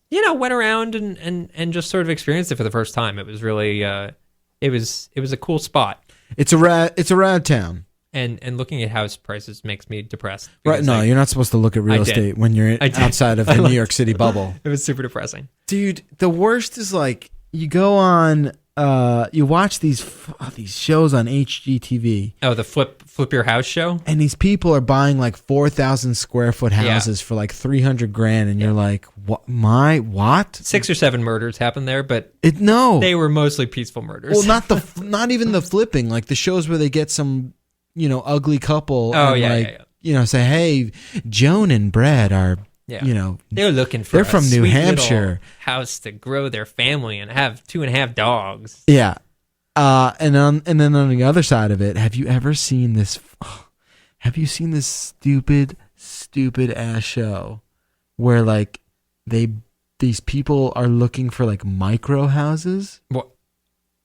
went around and just sort of experienced it for the first time. It was really it was a cool spot. It's a rad town. And looking at house prices makes me depressed. Right? No, you're not supposed to look at real I did. estate when you're outside of the New York City bubble. It was super depressing. Dude, the worst is like you go on, you watch these shows on HGTV. Oh, the flip your house show. And these people are buying like 4,000 square foot houses for like $300,000, and you're like, what? 6 or 7 murders happened there, but No, they were mostly peaceful murders. well, not even the flipping, like the shows where they get some, ugly couple. Oh, and yeah. Say, hey, Joan and Brad are, they're looking for. They're a from New sweet Hampshire. little house to grow their family and have 2.5 dogs. yeah. And then on the other side of it, have you ever seen this? Have you seen this stupid ass show where like these people are looking for like micro houses? Well,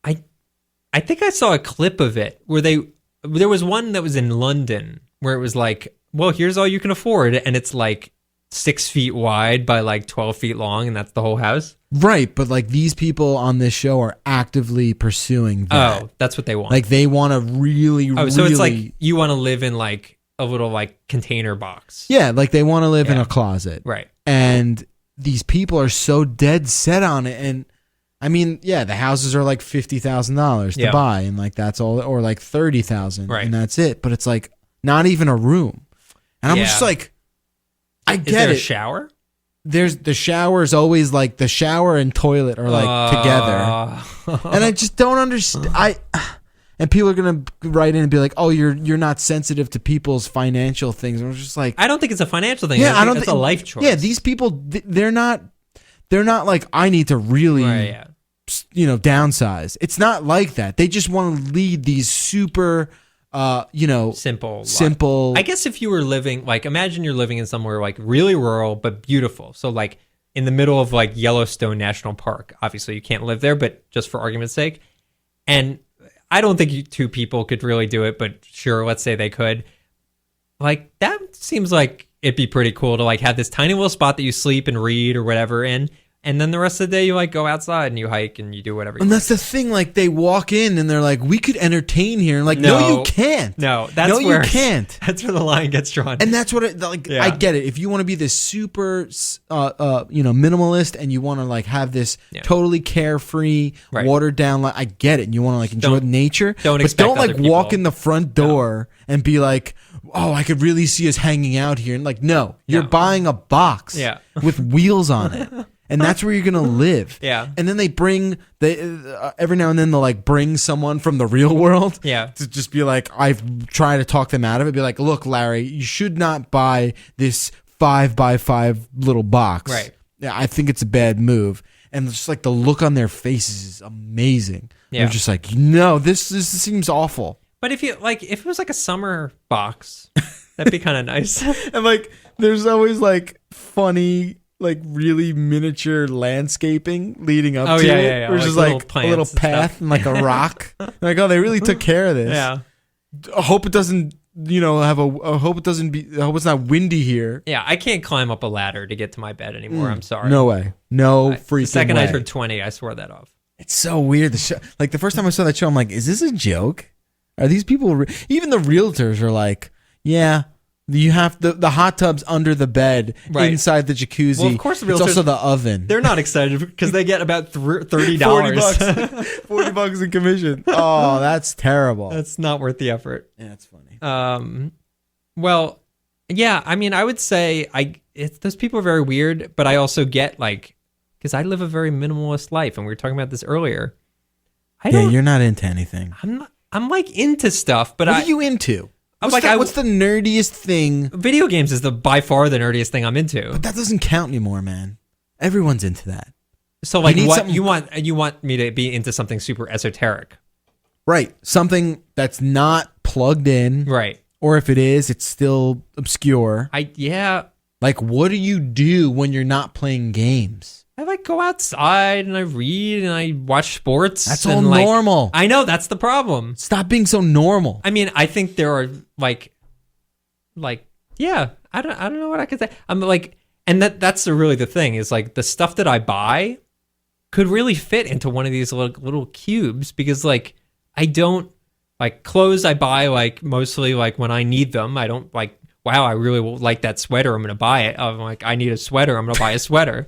I think I saw a clip of it where there was one that was in London where it was like, well, here's all you can afford, and it's like 6 feet wide by like 12 feet long, and that's the whole house. Right, but like these people on this show are actively pursuing that. Oh, that's what they want. Like they want to really, so it's like you want to live in like a little like container box. yeah, like they want to live in a closet. Right. And these people are so dead set on it. And I mean, yeah, the houses are like $50,000 to buy, and like that's all, or like 30,000, right, and that's it. But it's like not even a room. And I'm just like, I get it. Is there a shower? There's the shower is always like the shower and toilet are like together, and I just don't understand. And people are gonna write in and be like, "Oh, you're not sensitive to people's financial things." And I was just like, I don't think it's a financial thing. Yeah, I don't think it's a life choice. Yeah, these people, they're not like, I need to really, downsize. It's not like that. They just want to lead these super, simple. I guess if you were living, like, imagine you're living in somewhere like really rural but beautiful. So like in the middle of like Yellowstone National Park. Obviously, you can't live there, but just for argument's sake. And I don't think two people could really do it, but sure, let's say they could. Like, that seems like it'd be pretty cool to like have this tiny little spot that you sleep and read or whatever in. And then the rest of the day, you like go outside and you hike and you do whatever. And that's the thing. Like they walk in and they're like, "We could entertain here." And like, no, you can't. No, that's no, where you can't. That's where the line gets drawn. And that's what I get it. If you want to be this super, minimalist, and you want to like have this totally carefree, watered down, I get it. And you want to like enjoy nature. But don't like walk in the front door and be like, "Oh, I could really see us hanging out here." And like, no, you're buying a box with wheels on it. And that's where you're going to live. Yeah. And then every now and then they'll like bring someone from the real world. Yeah. To just be like, I've tried to talk them out of it. Be like, "Look, Larry, you should not buy this 5x5 little box." Right. Yeah. I think it's a bad move. And just like the look on their faces is amazing. Yeah. They're just like, "No, this seems awful." But if it was like a summer box, that'd be kind of nice. And like, there's always like funny, like really miniature landscaping leading up to it. Yeah. Which is like a little path and like a rock. Like, oh, they really took care of this. Yeah. I hope it doesn't, I hope it's not windy here. Yeah, I can't climb up a ladder to get to my bed anymore. I'm sorry. No way. No freaking way. The second I turned 20, I swore that off. It's so weird. The show, like the first time I saw that show, I'm like, is this a joke? Are these people, even the realtors are like, yeah, you have the hot tub's under the bed, inside the jacuzzi. Well, of course, the realtors, it's also the oven. They're not excited because they get about $30. $40 in commission. Oh, that's terrible. That's not worth the effort. Yeah, that's funny. Well, yeah. I mean, I would say those people are very weird, but I also get like, because I live a very minimalist life, and we were talking about this earlier. You're not into anything. I'm like into stuff, but what are you into? What's the nerdiest thing? Video games is by far the nerdiest thing I'm into. But that doesn't count anymore, man. Everyone's into that. So like, what you want me to be into something super esoteric, right? Something that's not plugged in, right? Or if it is, it's still obscure. Like, what do you do when you're not playing games? I like go outside and I read and I watch sports. That's all normal. I know, that's the problem. Stop being so normal. I mean, I think there are like yeah, I don't know what I could say. I'm like, and that's really the thing is like the stuff that I buy could really fit into one of these little cubes, because like I don't like clothes I buy like mostly like when I need them. I don't like, wow, I really like that sweater, I'm gonna buy it. I'm like, I need a sweater, I'm gonna buy a sweater.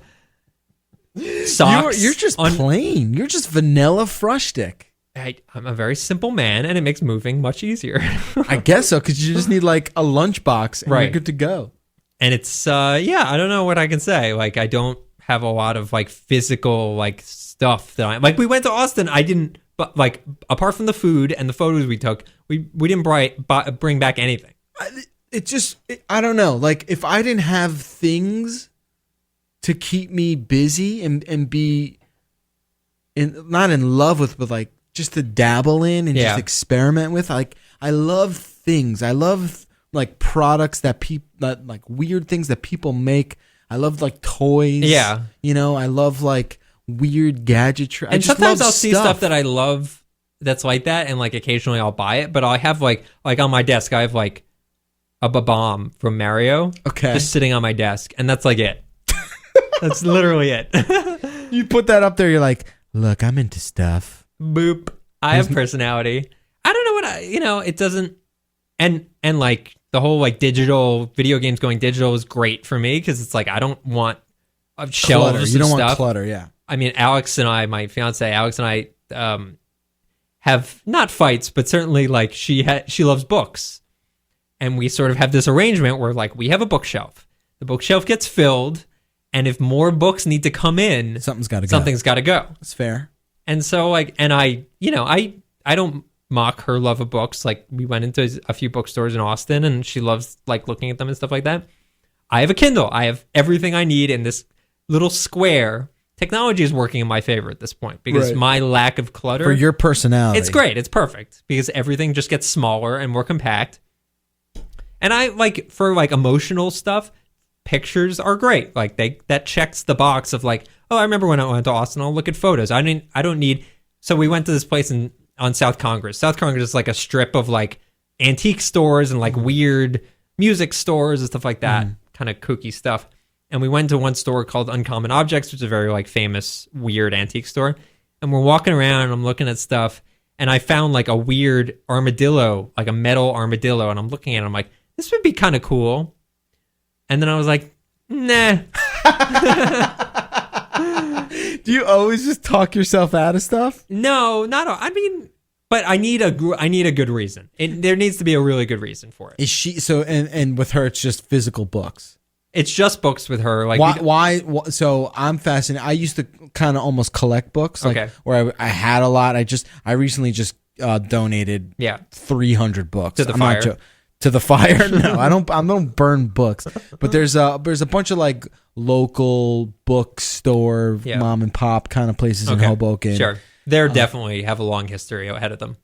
Socks. You're just plain. You're just vanilla Frushtick. I'm a very simple man, and it makes moving much easier. I guess so, because you just need like a lunchbox, and right. You're good to go. And it's I don't know what I can say. Like, I don't have a lot of like physical like stuff that I like. We went to Austin. I didn't, but like apart from the food and the photos we took, we didn't bring back anything. I don't know. Like, if I didn't have things to keep me busy and be not in love with, but like just to dabble in and just experiment with. Like, I love things. I love like products that like weird things that people make. I love like toys. Yeah. I love like weird gadgetry. And sometimes I'll see stuff that I love that's like that, and like occasionally I'll buy it, but I have like on my desk I have like a bomb from Mario. Okay. Just sitting on my desk, and that's like it. That's literally it. You put that up there, you're like, look, I'm into stuff. Boop. I have personality. I don't know what it doesn't, and like the whole like digital video games going digital is great for me, because it's like I don't want shelves clutter. You don't stuff. want clutter, yeah. I mean, my fiance Alex and I have not fights, but certainly like she loves books, and we sort of have this arrangement where like we have a bookshelf. The bookshelf gets filled, and if more books need to come in, something's got to go. That's fair. And so like, and I don't mock her love of books. Like, we went into a few bookstores in Austin, and she loves like looking at them and stuff like that. I have a Kindle. I have everything I need in this little square. Technology is working in my favor at this point, because my lack of clutter. For your personality. It's great. It's perfect, because everything just gets smaller and more compact. And I like, for like emotional stuff, pictures are great. Like that checks the box of like, oh, I remember when I went to Austin, I'll look at photos. I don't need. So we went to this place on South Congress. South Congress is like a strip of like antique stores and like weird music stores and stuff like that, kind of kooky stuff. And we went to one store called Uncommon Objects, which is a very like famous weird antique store. And we're walking around and I'm looking at stuff, and I found like a weird armadillo, like a metal armadillo, and I'm looking at it, I'm like, this would be kind of cool. And then I was like, nah. Do you always just talk yourself out of stuff? No, not all. I mean, but I need a good reason. There needs to be a really good reason for it. Is she so? And with her, it's just physical books. It's just books with her. Like, why? So I'm fascinated. I used to kind of almost collect books, like where I had a lot. I recently just donated 300 books to the fire. To the fire? No, I don't burn books. But there's a bunch of like local bookstore, mom and pop kind of places in Hoboken. Sure, they're definitely have a long history ahead of them.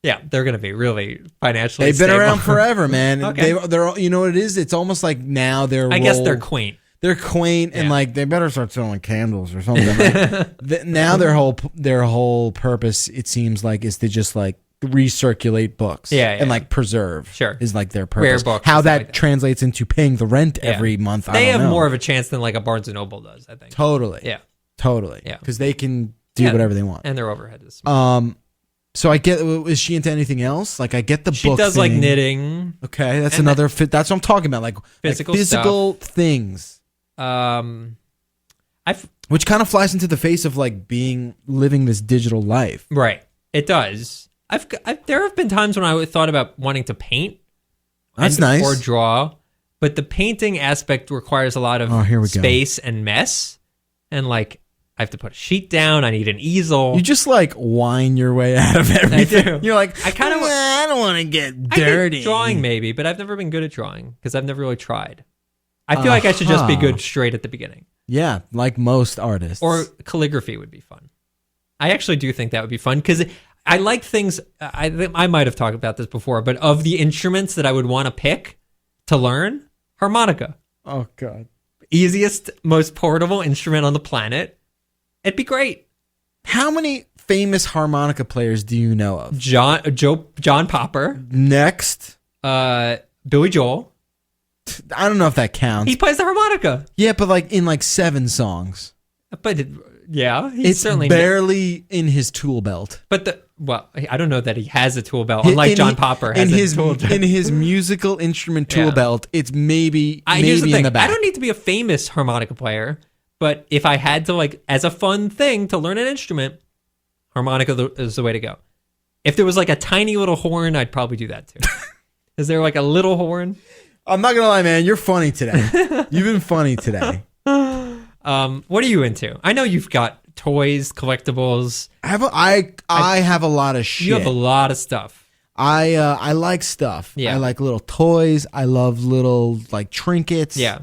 Yeah, they're going to be really financially They've been stable. around forever, man. They're you know what it is? It's almost like now I guess they're quaint. They're quaint, and like they better start selling candles or something. Like, now their whole purpose, it seems like, is to just like recirculate books, and like preserve. Sure, is like their purpose. Rare books. How that translates into paying the rent every month, they have more of a chance than like a Barnes and Noble does, I think. Totally. Yeah, because they can do whatever they want, and their overhead is small. So I get. Is she into anything else? Like, I get the book. She does like knitting. Okay, that's another fit. That's what I'm talking about. Like physical things. Which kind of flies into the face of like living this digital life. Right. It does. There have been times when I thought about wanting to paint. That's nice. Or draw. but the painting aspect requires a lot of space and mess. And like, I have to put a sheet down. I need an easel. You just like whine your way out of everything. I do. You're like, I don't want to get dirty. Drawing maybe, but I've never been good at drawing because I've never really tried. I feel like I should just be good straight at the beginning. Yeah, like most artists. Or calligraphy would be fun. I actually do think that would be fun because I like things. I might have talked about this before, but of the instruments that I would want to pick to learn, harmonica. Oh, God. Easiest, most portable instrument on the planet. It'd be great. How many famous harmonica players do you know of? John Popper. Next. Billy Joel. I don't know if that counts. He plays the harmonica. Yeah, but like in like 7 songs. But yeah, it's certainly barely in his tool belt. But I don't know that he has a tool belt. Unlike John Popper has a tool belt. In his musical instrument tool belt, it's maybe here's the in the back. I don't need to be a famous harmonica player, but if I had to, like, as a fun thing to learn an instrument, harmonica is the way to go. If there was like a tiny little horn, I'd probably do that too. Is there like a little horn? I'm not gonna lie, man. You're funny today. You've been funny today. What are you into? I know you've got toys, collectibles. I have a lot of shit. You have a lot of stuff. I like stuff. Yeah. I like little toys. I love little like trinkets. Yeah.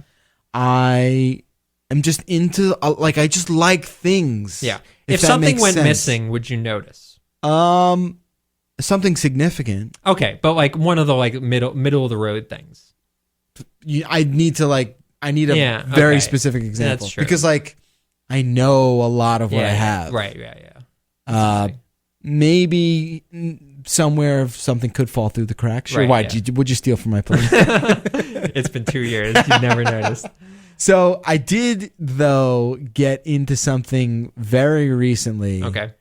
I am just into I just like things. Yeah. If something went missing, would you notice? Something significant. Okay, but like one of the like middle of the road things. I need a very specific example. That's true. Because like I know a lot of what I have. Right, yeah. Maybe somewhere if something could fall through the cracks. Sure, right, why? Would you steal from my place? It's been 2 years. You've never noticed. So I did, though, get into something very recently. Okay.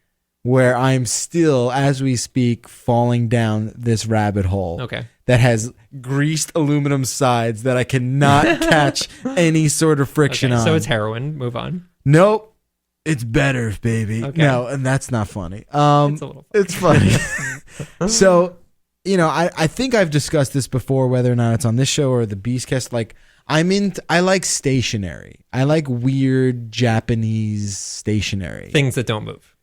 Where I'm still, as we speak, falling down this rabbit hole. Okay. That has greased aluminum sides that I cannot catch any sort of friction on. So it's heroin. Move on. Nope. It's better, baby. Okay. No, and that's not funny. It's a little funny. It's funny. So, I think I've discussed this before, whether or not it's on this show or the Beastcast. Like, I like stationery. I like weird Japanese stationery. Things that don't move.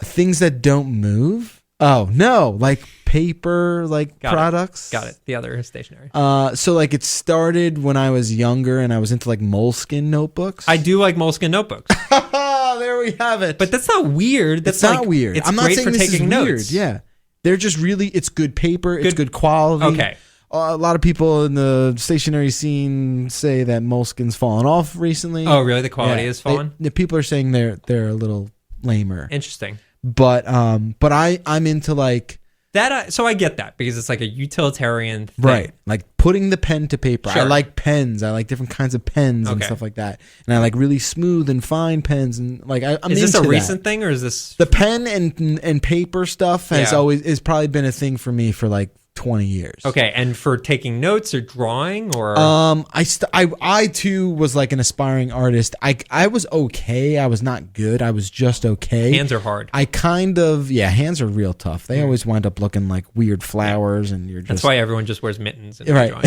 Things that don't move? Oh, no. Like paper, products. Got it. The other stationery. So like it started when I was younger and I was into like moleskin notebooks. I do like moleskin notebooks. There we have it. But that's not weird. That's not weird. It's I'm not great saying for this taking is notes. weird. Yeah. They're just really, it's good paper. It's good quality. Okay. A lot of people in the stationery scene say that moleskin's fallen off recently. Oh, really? The quality has fallen? The people are saying they're a little lamer. Interesting. But I'm into like that. So I get that because it's like a utilitarian thing. Right. Like putting the pen to paper. Sure. I like pens. I like different kinds of pens and stuff like that. And I like really smooth and fine pens. And like I'm Is this into a recent thing or is this the pen and paper stuff has probably been a thing for me for like 20 years. Okay, and for taking notes or drawing or I too was like an aspiring artist. I was okay. I was not good. I was just okay. Hands are hard. Hands are real tough. They always wind up looking like weird flowers and you're just That's why everyone just wears mittens and right. drawing.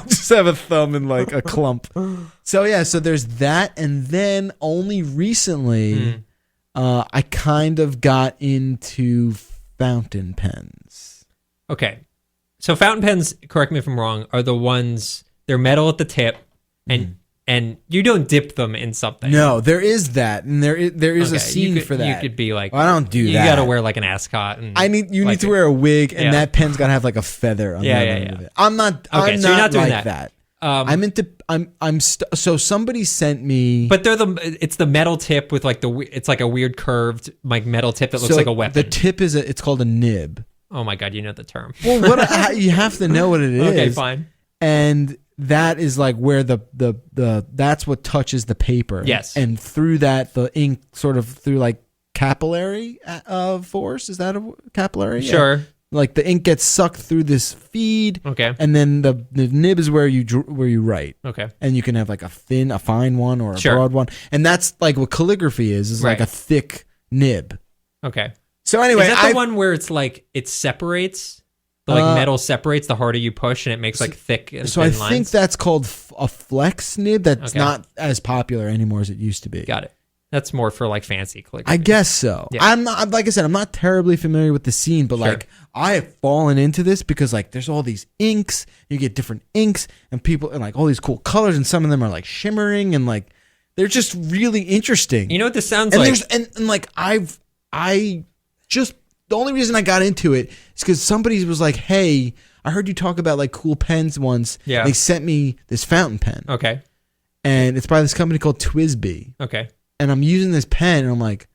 Just have a thumb in like a clump. So there's that, and then only recently I kind of got into fountain pens. Okay. So fountain pens, correct me if I'm wrong, are the ones, they're metal at the tip and you don't dip them in something. No, there is that. And there is a scene for that. You could be like, I don't do that. You got to wear like an ascot. And you need to wear a wig and that pen's got to have like a feather on the end of it. I'm not so you're not doing like that. So somebody sent me, but it's the metal tip with like it's like a weird curved like metal tip that looks like a weapon. The tip it's called a nib. Oh my God, you know the term. Well, you have to know what it is. Okay, fine. And that is like where the that's what touches the paper. Yes. And through that, the ink sort of through like capillary force. Is that a capillary? Sure. Yeah. Like the ink gets sucked through this feed. Okay. And then the nib is where you write. Okay. And you can have like a fine one or a broad one. And that's like what calligraphy is like a thick nib. Okay. So anyway, is that the one where it's like it separates? The metal separates the harder you push, and it makes like thick and So thin I lines. think that's called a flex nib. That's not as popular anymore as it used to be. Got it. That's more for like fancy click. I guess so. Yeah. I'm not, like I said, I'm not terribly familiar with the scene, but like I have fallen into this because like there's all these inks. You get different inks and people and like all these cool colors, and some of them are like shimmering and like they're just really interesting. You know what this sounds and like? And like I just the only reason I got into it is because somebody was like, "Hey, I heard you talk about like cool pens once." Yeah. They sent me this fountain pen. Okay. And it's by this company called Twisby. Okay. And I'm using this pen, and I'm like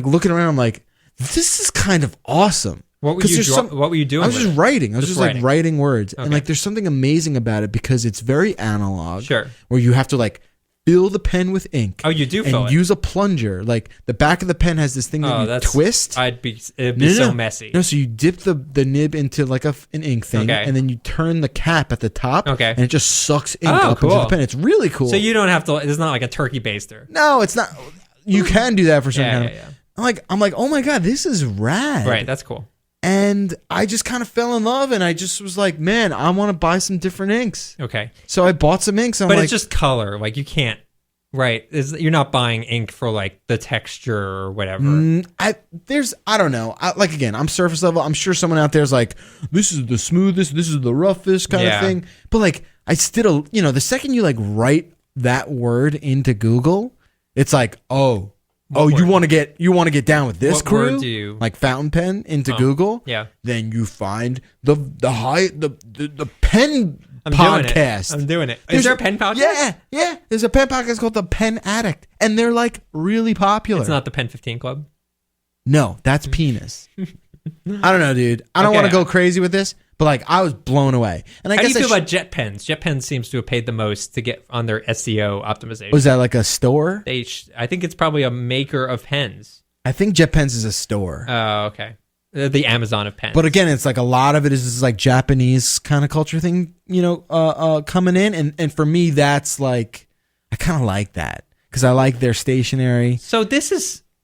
looking around. I'm like, this is kind of awesome. What were you what were you doing? I was just writing. I was just like writing words, Okay. and like there's something amazing about it because it's very analog. Sure. Where you have to like fill the pen with ink. Oh, you do fill and it. use a plunger. Like the back of the pen has this thing that you twist. It'd be so messy. No, so you dip the nib into like an ink thing, and then you turn the cap at the top, and it just sucks ink up into the pen. It's really cool. So you don't have to. It's not like a turkey baster. No, it's not. You can do that for some kind of. Yeah. I'm like, oh my god, this is rad. Right, that's cool. And I just kind of fell in love, and I just was like, man, I want to buy some different inks. Okay. So I bought some inks. But it's just color. Like you can't. Right. You're not buying ink for like the texture or whatever. I don't know. Like again, I'm surface level. I'm sure someone out there is like, this is the smoothest, this is the roughest kind of thing. But like, I still, the second you like write that word into Google, it's like, you want to get down with this crew, word do you... like fountain pen into Google. Yeah. Then you find the pen podcast. I'm doing it. Is there a pen podcast? Yeah. There's a pen podcast called The Pen Addict, and they're like really popular. It's not the Pen 15 Club. No, that's penis. I don't know, dude. I don't want to go crazy with this, but like I was blown away. And How do you feel about Jet Pens? Jet Pens seems to have paid the most to get on their SEO optimization. Was that like a store? I think it's probably a maker of pens. I think Jet Pens is a store. Oh, okay. The Amazon of pens. But again, it's like a lot of it is this like Japanese kind of culture thing, coming in. And for me, that's like, I kind of like that because I like their stationery.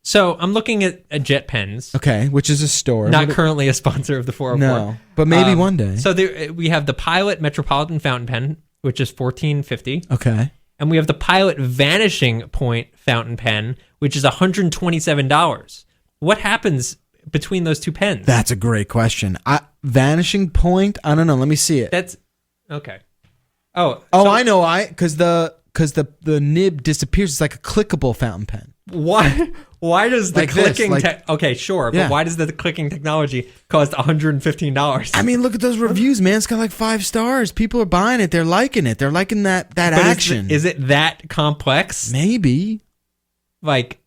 So I'm looking at Jet Pens. Okay, which is a store. Not currently a sponsor of the 404. No, but maybe one day. So we have the Pilot Metropolitan Fountain Pen, which is $14.50. Okay. And we have the Pilot Vanishing Point Fountain Pen, which is $127. What happens between those two pens? That's a great question. Vanishing Point? I don't know. Let me see it. That's okay. Oh, I know. Because the nib disappears. It's like a clickable fountain pen. Why does the like clicking? this, but why does the clicking technology cost $115? I mean, look at those reviews, man. It's got like 5 stars. People are buying it. They're liking it. They're liking that action. Is it that complex? Maybe. Like,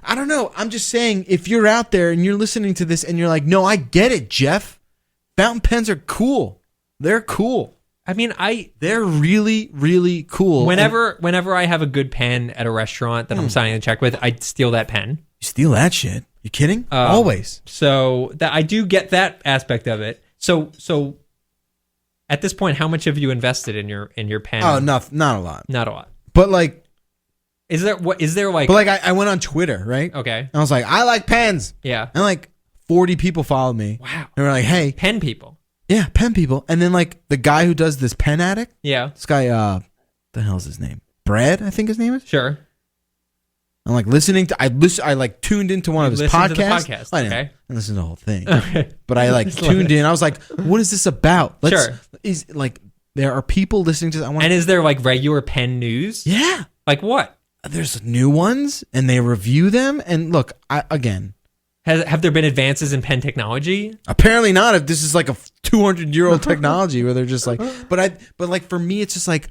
I don't know. I'm just saying, if you're out there and you're listening to this and you're like, no, I get it, Jeff. Fountain pens are cool. They're cool. I mean, they're really, really cool. Whenever I have a good pen at a restaurant that I'm signing a check with, I steal that pen. You steal that shit? You kidding? Always. So that I do get that aspect of it. So at this point, how much have you invested in your pen? Oh, not a lot. Not a lot. But like, is there like? But like, I went on Twitter, right? Okay. And I was like, I like pens. Yeah. And like 40 people followed me. Wow. And we're like, hey, pen people. Yeah, pen people. And then like the guy who does this Pen Addict. Yeah. This guy, the hell's his name? Brad, I think his name is. Sure. I'm like listening to. I like tuned into one of his podcasts. To the podcast. I didn't listen to the whole thing. Okay. But I like tuned in. I was like, what is this about? Sure. Is like there are people listening to this. And is there like regular pen news? Yeah. Like what? There's new ones and they review them. And look, again. Have there been advances in pen technology? Apparently not. If this is like a 200-year-old technology where they're just like, but like for me, it's just like,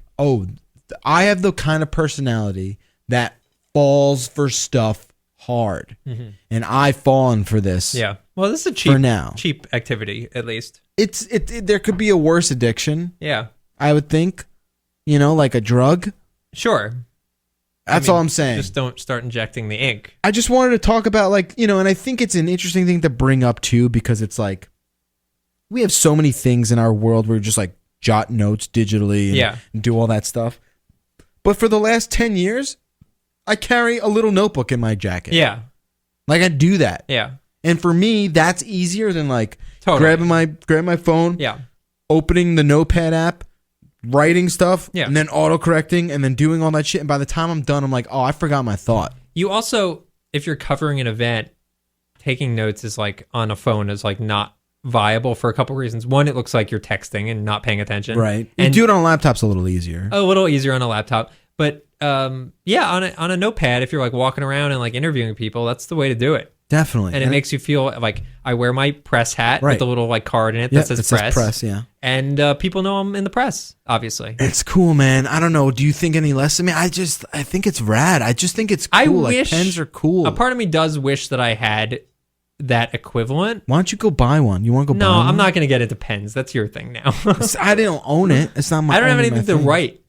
I have the kind of personality that falls for stuff hard, and I've fallen for this. Yeah. Well, this is a cheap activity, at least. There could be a worse addiction. Yeah. I would think, like a drug. Sure. That's all I'm saying. Just don't start injecting the ink. I just wanted to talk about and I think it's an interesting thing to bring up too, because it's like we have so many things in our world where we just like jot notes digitally and do all that stuff. But for the last 10 years, I carry a little notebook in my jacket. Yeah. Like I do that. Yeah. And for me, that's easier than like Totally. grabbing my phone, Yeah. opening the Notepad app, writing stuff, Yeah. and then autocorrecting, and then doing all that shit. And by the time I'm done, I'm like, oh, I forgot my thought. You also, if you're covering an event, taking notes is like on a phone is like not viable for a couple reasons. One, it looks like you're texting and not paying attention. Right. And do it on a laptop's a little easier. a little easier on a laptop. But yeah, on a notepad, if you're like walking around and like interviewing people, that's the way to do it. Definitely. And it makes you feel like I wear my press hat with the little like card in it that says press. Press, yeah. And people know I'm in the press, obviously. It's cool, man. I don't know. Do you think any less of me? I think it's rad. I just think it's cool. I like wish pens are cool. A part of me does wish that I had that equivalent. Why don't you go buy one? You want to go buy No, one? I'm not going to get into pens. That's your thing now. I don't own it. It's not my I don't have only anything my to thing. write,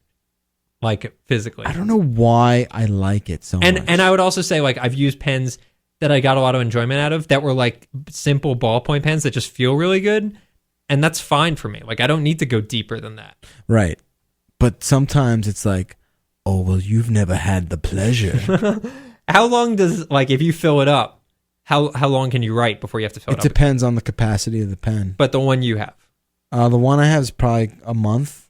like physically. I don't know why I like it so much. And I would also say like I've used pens that I got a lot of enjoyment out of that were like simple ballpoint pens that just feel really good, and that's fine for me. Like I don't need to go deeper than that. Right. But sometimes it's like, oh, well, you've never had the pleasure. How long does like if you fill it up, how long can you write before you have to fill it It up? depends on the capacity of the pen. But the one you have, The one I have is probably a month.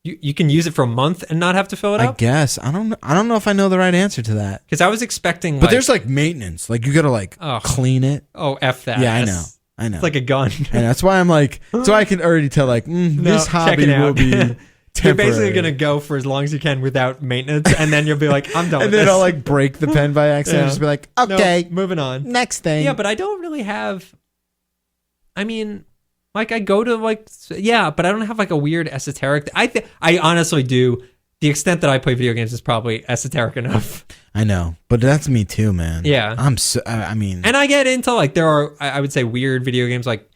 you can use it for a month and not have to fill it I up. guess. I don't know if I know the right answer to that. Because I was expecting, But there's like maintenance. Like you got to like clean it. oh f that. Yeah, I know. It's like a gun. And that's why I'm like, so I can already tell like, this check hobby it out. will be temporary. You're basically gonna go for as long as you can without maintenance, and then you'll be like, I'm done. And with then this. I'll like break the pen by accident. Yeah. Just be like, No, okay, moving on. next thing. Yeah, but I don't really have. I mean, like I go to like but I don't have like a weird esoteric. I honestly do. The extent that I play video games is probably esoteric enough. I know, but that's me too, man. Yeah. I mean, And I get into like there are I would say weird video games like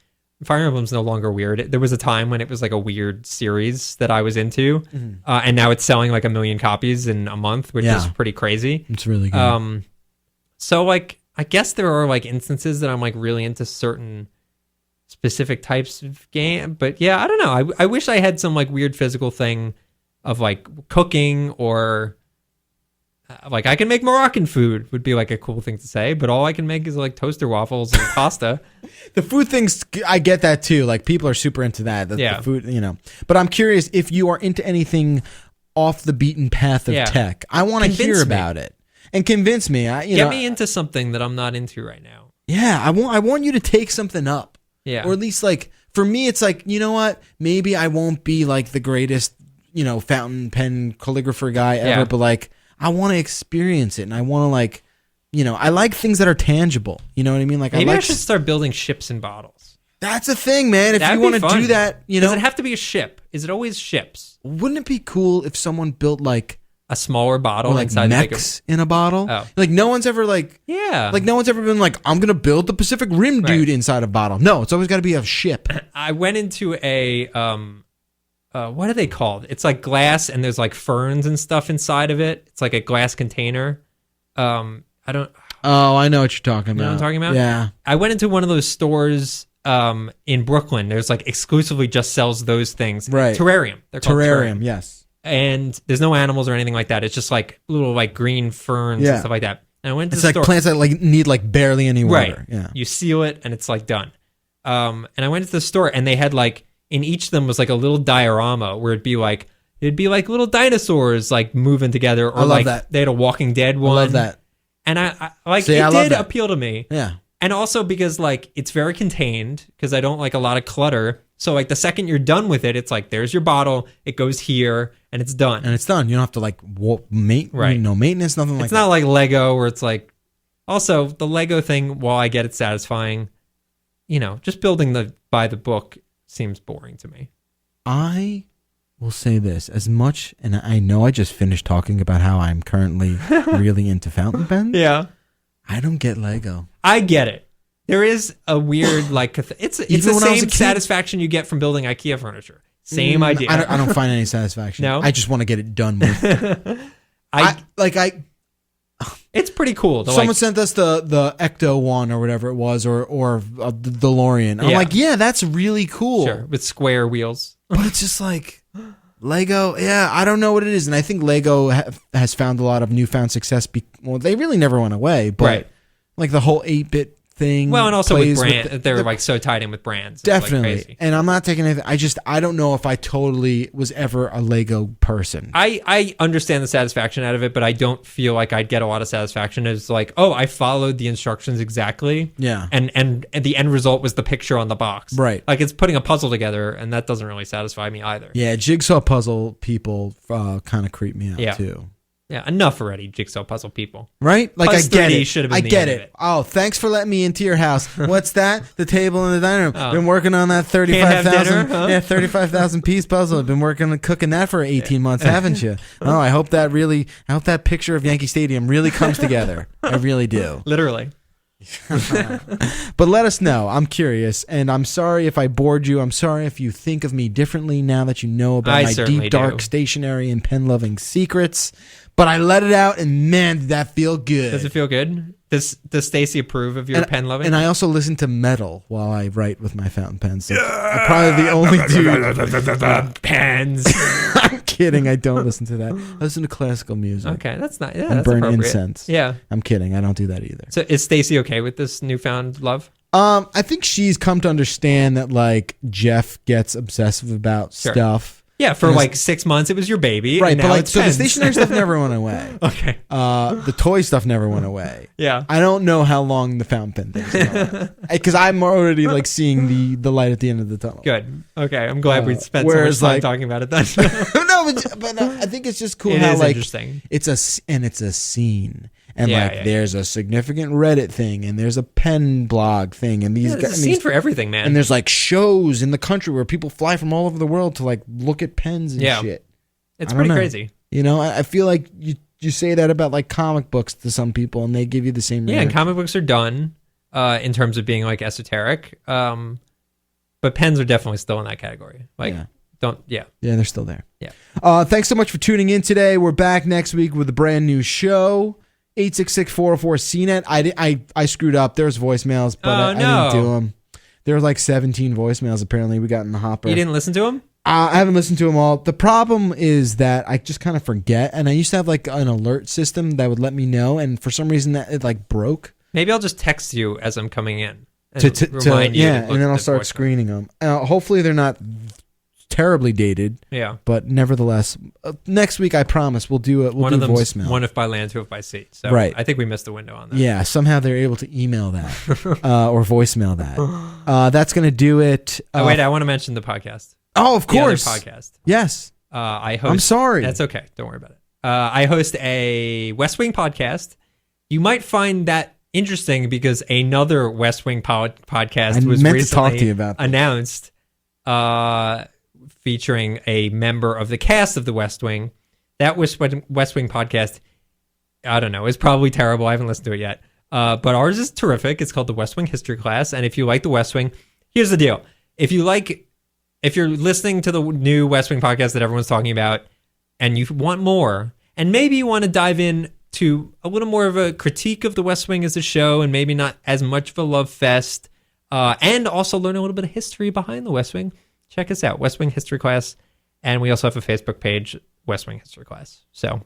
Fire Emblem's no longer weird. There was a time when it was like a weird series that I was into, and now it's selling like 1 million copies in a month, which is pretty crazy. it's really good. So like I guess there are like instances that I'm like really into certain specific types of game, but yeah, I don't know. I wish I had some like weird physical thing of like cooking or like I can make Moroccan food would be like a cool thing to say, but all I can make is like toaster waffles and pasta. The food things, I get that too. Like people are super into that. The food, But I'm curious if you are into anything off the beaten path of tech. I want to hear about it and convince me. Get me into something that I'm not into right now. Yeah, I want you to take something up. Yeah, or at least like for me, it's like, you know what? Maybe I won't be like the greatest, fountain pen calligrapher guy ever, but like I want to experience it, and I want to like, I like things that are tangible. You know what I mean? Like maybe I should start building ships and bottles. That's a thing, man. If you want to do that, does it have to be a ship? Is it always ships? Wouldn't it be cool if someone built like a smaller bottle like inside mechs in a bottle? Oh. Like no one's ever like no one's ever been like, I'm gonna build the Pacific Rim dude inside a bottle. No, it's always got to be a ship. I went into a what are they called? It's like glass and there's like ferns and stuff inside of it. It's like a glass container. I don't. Oh, I know what you're talking about. You know what I'm talking about? Yeah. I went into one of those stores in Brooklyn. There's like exclusively just sells those things. Right. Terrarium. They're called Terrarium, yes. And there's no animals or anything like that. It's just like little like green ferns and stuff like that. And I went to it's the like store. plants that like need like barely any water. Right. Yeah. You seal it and it's like done. And I went to the store and they had like in each of them was like a little diorama where it'd be like little dinosaurs like moving together, or like that. they had a Walking Dead one. I love that. And I like See, it I did appeal to me. Yeah. And also because like it's very contained, because I don't like a lot of clutter. So like the second you're done with it, it's like there's your bottle, it goes here, and it's done. And it's done. You don't have to like no maintenance, nothing like that. It's not like Lego where it's like. Also, the Lego thing, while I get it satisfying, just building by the book seems boring to me. I will say this as much, and I know I just finished talking about how I'm currently really into fountain pens. Yeah. I don't get Lego. I get it. There is a weird, like, it's the same satisfaction you get from building IKEA furniture. Same idea. I don't find any satisfaction. No? I just want to get it done with. It's pretty cool. Someone sent us the Ecto one or whatever it was, or the DeLorean. I'm like, yeah, that's really cool. Sure, with square wheels. But it's just like Lego. Yeah, I don't know what it is, and I think Lego has found a lot of newfound success. They really never went away, but like the whole 8-bit thing. Well, and also with plays brand, they're like so tied in with brands. It's definitely. like crazy. And I'm not taking anything. I don't know if I totally was ever a Lego person. I understand the satisfaction out of it, but I don't feel like I'd get a lot of satisfaction. It's like, oh, I followed the instructions exactly. Yeah. And the end result was the picture on the box. Right. Like it's putting a puzzle together, and that doesn't really satisfy me either. Yeah, jigsaw puzzle people kind of creep me out too. Yeah, enough already, jigsaw puzzle people. Right? Like Plus I get 3D it. should have been I the get end of it. it. Oh, thanks for letting me into your house. What's that? The table in the dining room. Oh. Been working on that Can't have 35,000 dinner, huh? yeah, 35,000 piece puzzle. I've been working on cooking that for 18 months, haven't you? Oh, I hope that picture of Yankee Stadium really comes together. I really do. Literally. But let us know. I'm curious, and I'm sorry if I bored you. I'm sorry if you think of me differently now that you know about I my certainly deep, dark do. stationery and pen-loving secrets. But I let it out, and man, did that feel good. Does it feel good? Does Stacy approve of your pen loving? And I also listen to metal while I write with my fountain pen. So I'm probably the only dude. Pens. I'm kidding. I don't listen to that. I listen to classical music. Okay, that's not. Yeah, And that's burn appropriate. incense. Yeah. I'm kidding. I don't do that either. So is Stacy okay with this newfound love? I think she's come to understand that like Jeff gets obsessive about Sure. stuff. Yeah, for And like 6 months it was your baby. Right, and but now like it's so the pens. stationary stuff never went away. Okay. The toy stuff never went away. Yeah. I don't know how long the fountain pen thing because I'm already like seeing the light at the end of the tunnel. Good. Okay. I'm glad we spent so much whereas, time like- talking about it then. but I think it's just cool It how is like interesting. it's a scene and Yeah, like yeah. there's a significant Reddit thing and there's a pen blog thing and these Yeah, guys there's a scene for everything, man. and there's like shows in the country where people fly from all over the world to like look at pens and Yeah. shit. It's I don't pretty know. crazy. You know, I feel like you say that about like comic books to some people and they give you the same Yeah, and reaction. comic books are done in terms of being like esoteric. But pens are definitely still in that category. Like, Yeah, they're still there. Yeah. Thanks so much for tuning in today. We're back next week with a brand new show. 866-404-CNET. I screwed up. There's voicemails, but I didn't do them. There were like 17 voicemails apparently we got in the hopper. You didn't listen to them? I haven't listened to them all. The problem is that I just kind of forget, and I used to have like an alert system that would let me know, and for some reason that it like broke. Maybe I'll just text you as I'm coming in. And To remind you. yeah, to look and then at I'll the start voicemail. screening them. Hopefully they're not terribly dated, Yeah. but nevertheless, next week I promise we'll do it. We'll One do of them's voicemail. one if by land, two if by sea. So Right. I think we missed the window on that. Yeah, somehow they're able to email that or voicemail that. That's gonna do it. Oh wait, I want to mention the podcast. Oh, of The other course. podcast. Yes. I host. I'm sorry. That's okay. Don't worry about it. I host a West Wing podcast. You might find that interesting because another West Wing podcast I was meant to recently talk to you about this. announced, featuring a member of the cast of the West Wing. That West Wing podcast, I don't know, is probably terrible. I haven't listened to it yet. But ours is terrific. It's called the West Wing History Class. And if you like the West Wing, here's the deal. If you're listening to the new West Wing podcast that everyone's talking about and you want more, and maybe you want to dive in to a little more of a critique of the West Wing as a show and maybe not as much of a love fest, and also learn a little bit of history behind the West Wing, check us out, West Wing History Class. And we also have a Facebook page, West Wing History Class. So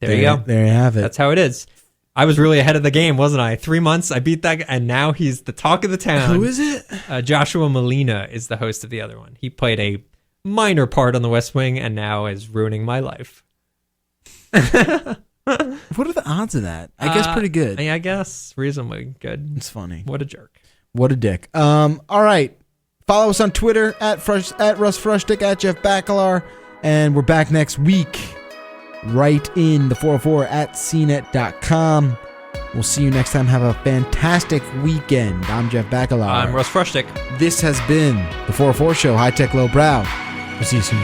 there you go. There you have it. That's how it is. I was really ahead of the game, wasn't I? 3 months, I beat that guy, and now he's the talk of the town. Who is it? Joshua Molina is the host of the other one. He played a minor part on the West Wing and now is ruining my life. What are the odds of that? I guess pretty good. I guess reasonably good. It's funny. What a jerk. What a dick. All right. Follow us on Twitter at Russ Frushtick, at Jeff Bacalar, and we're back next week. Right in the 404 at CNET.com. We'll see you next time. Have a fantastic weekend. I'm Jeff Bacalar. I'm Russ Frushtick. This has been the 404 Show, High Tech Low Brow. We'll see you soon.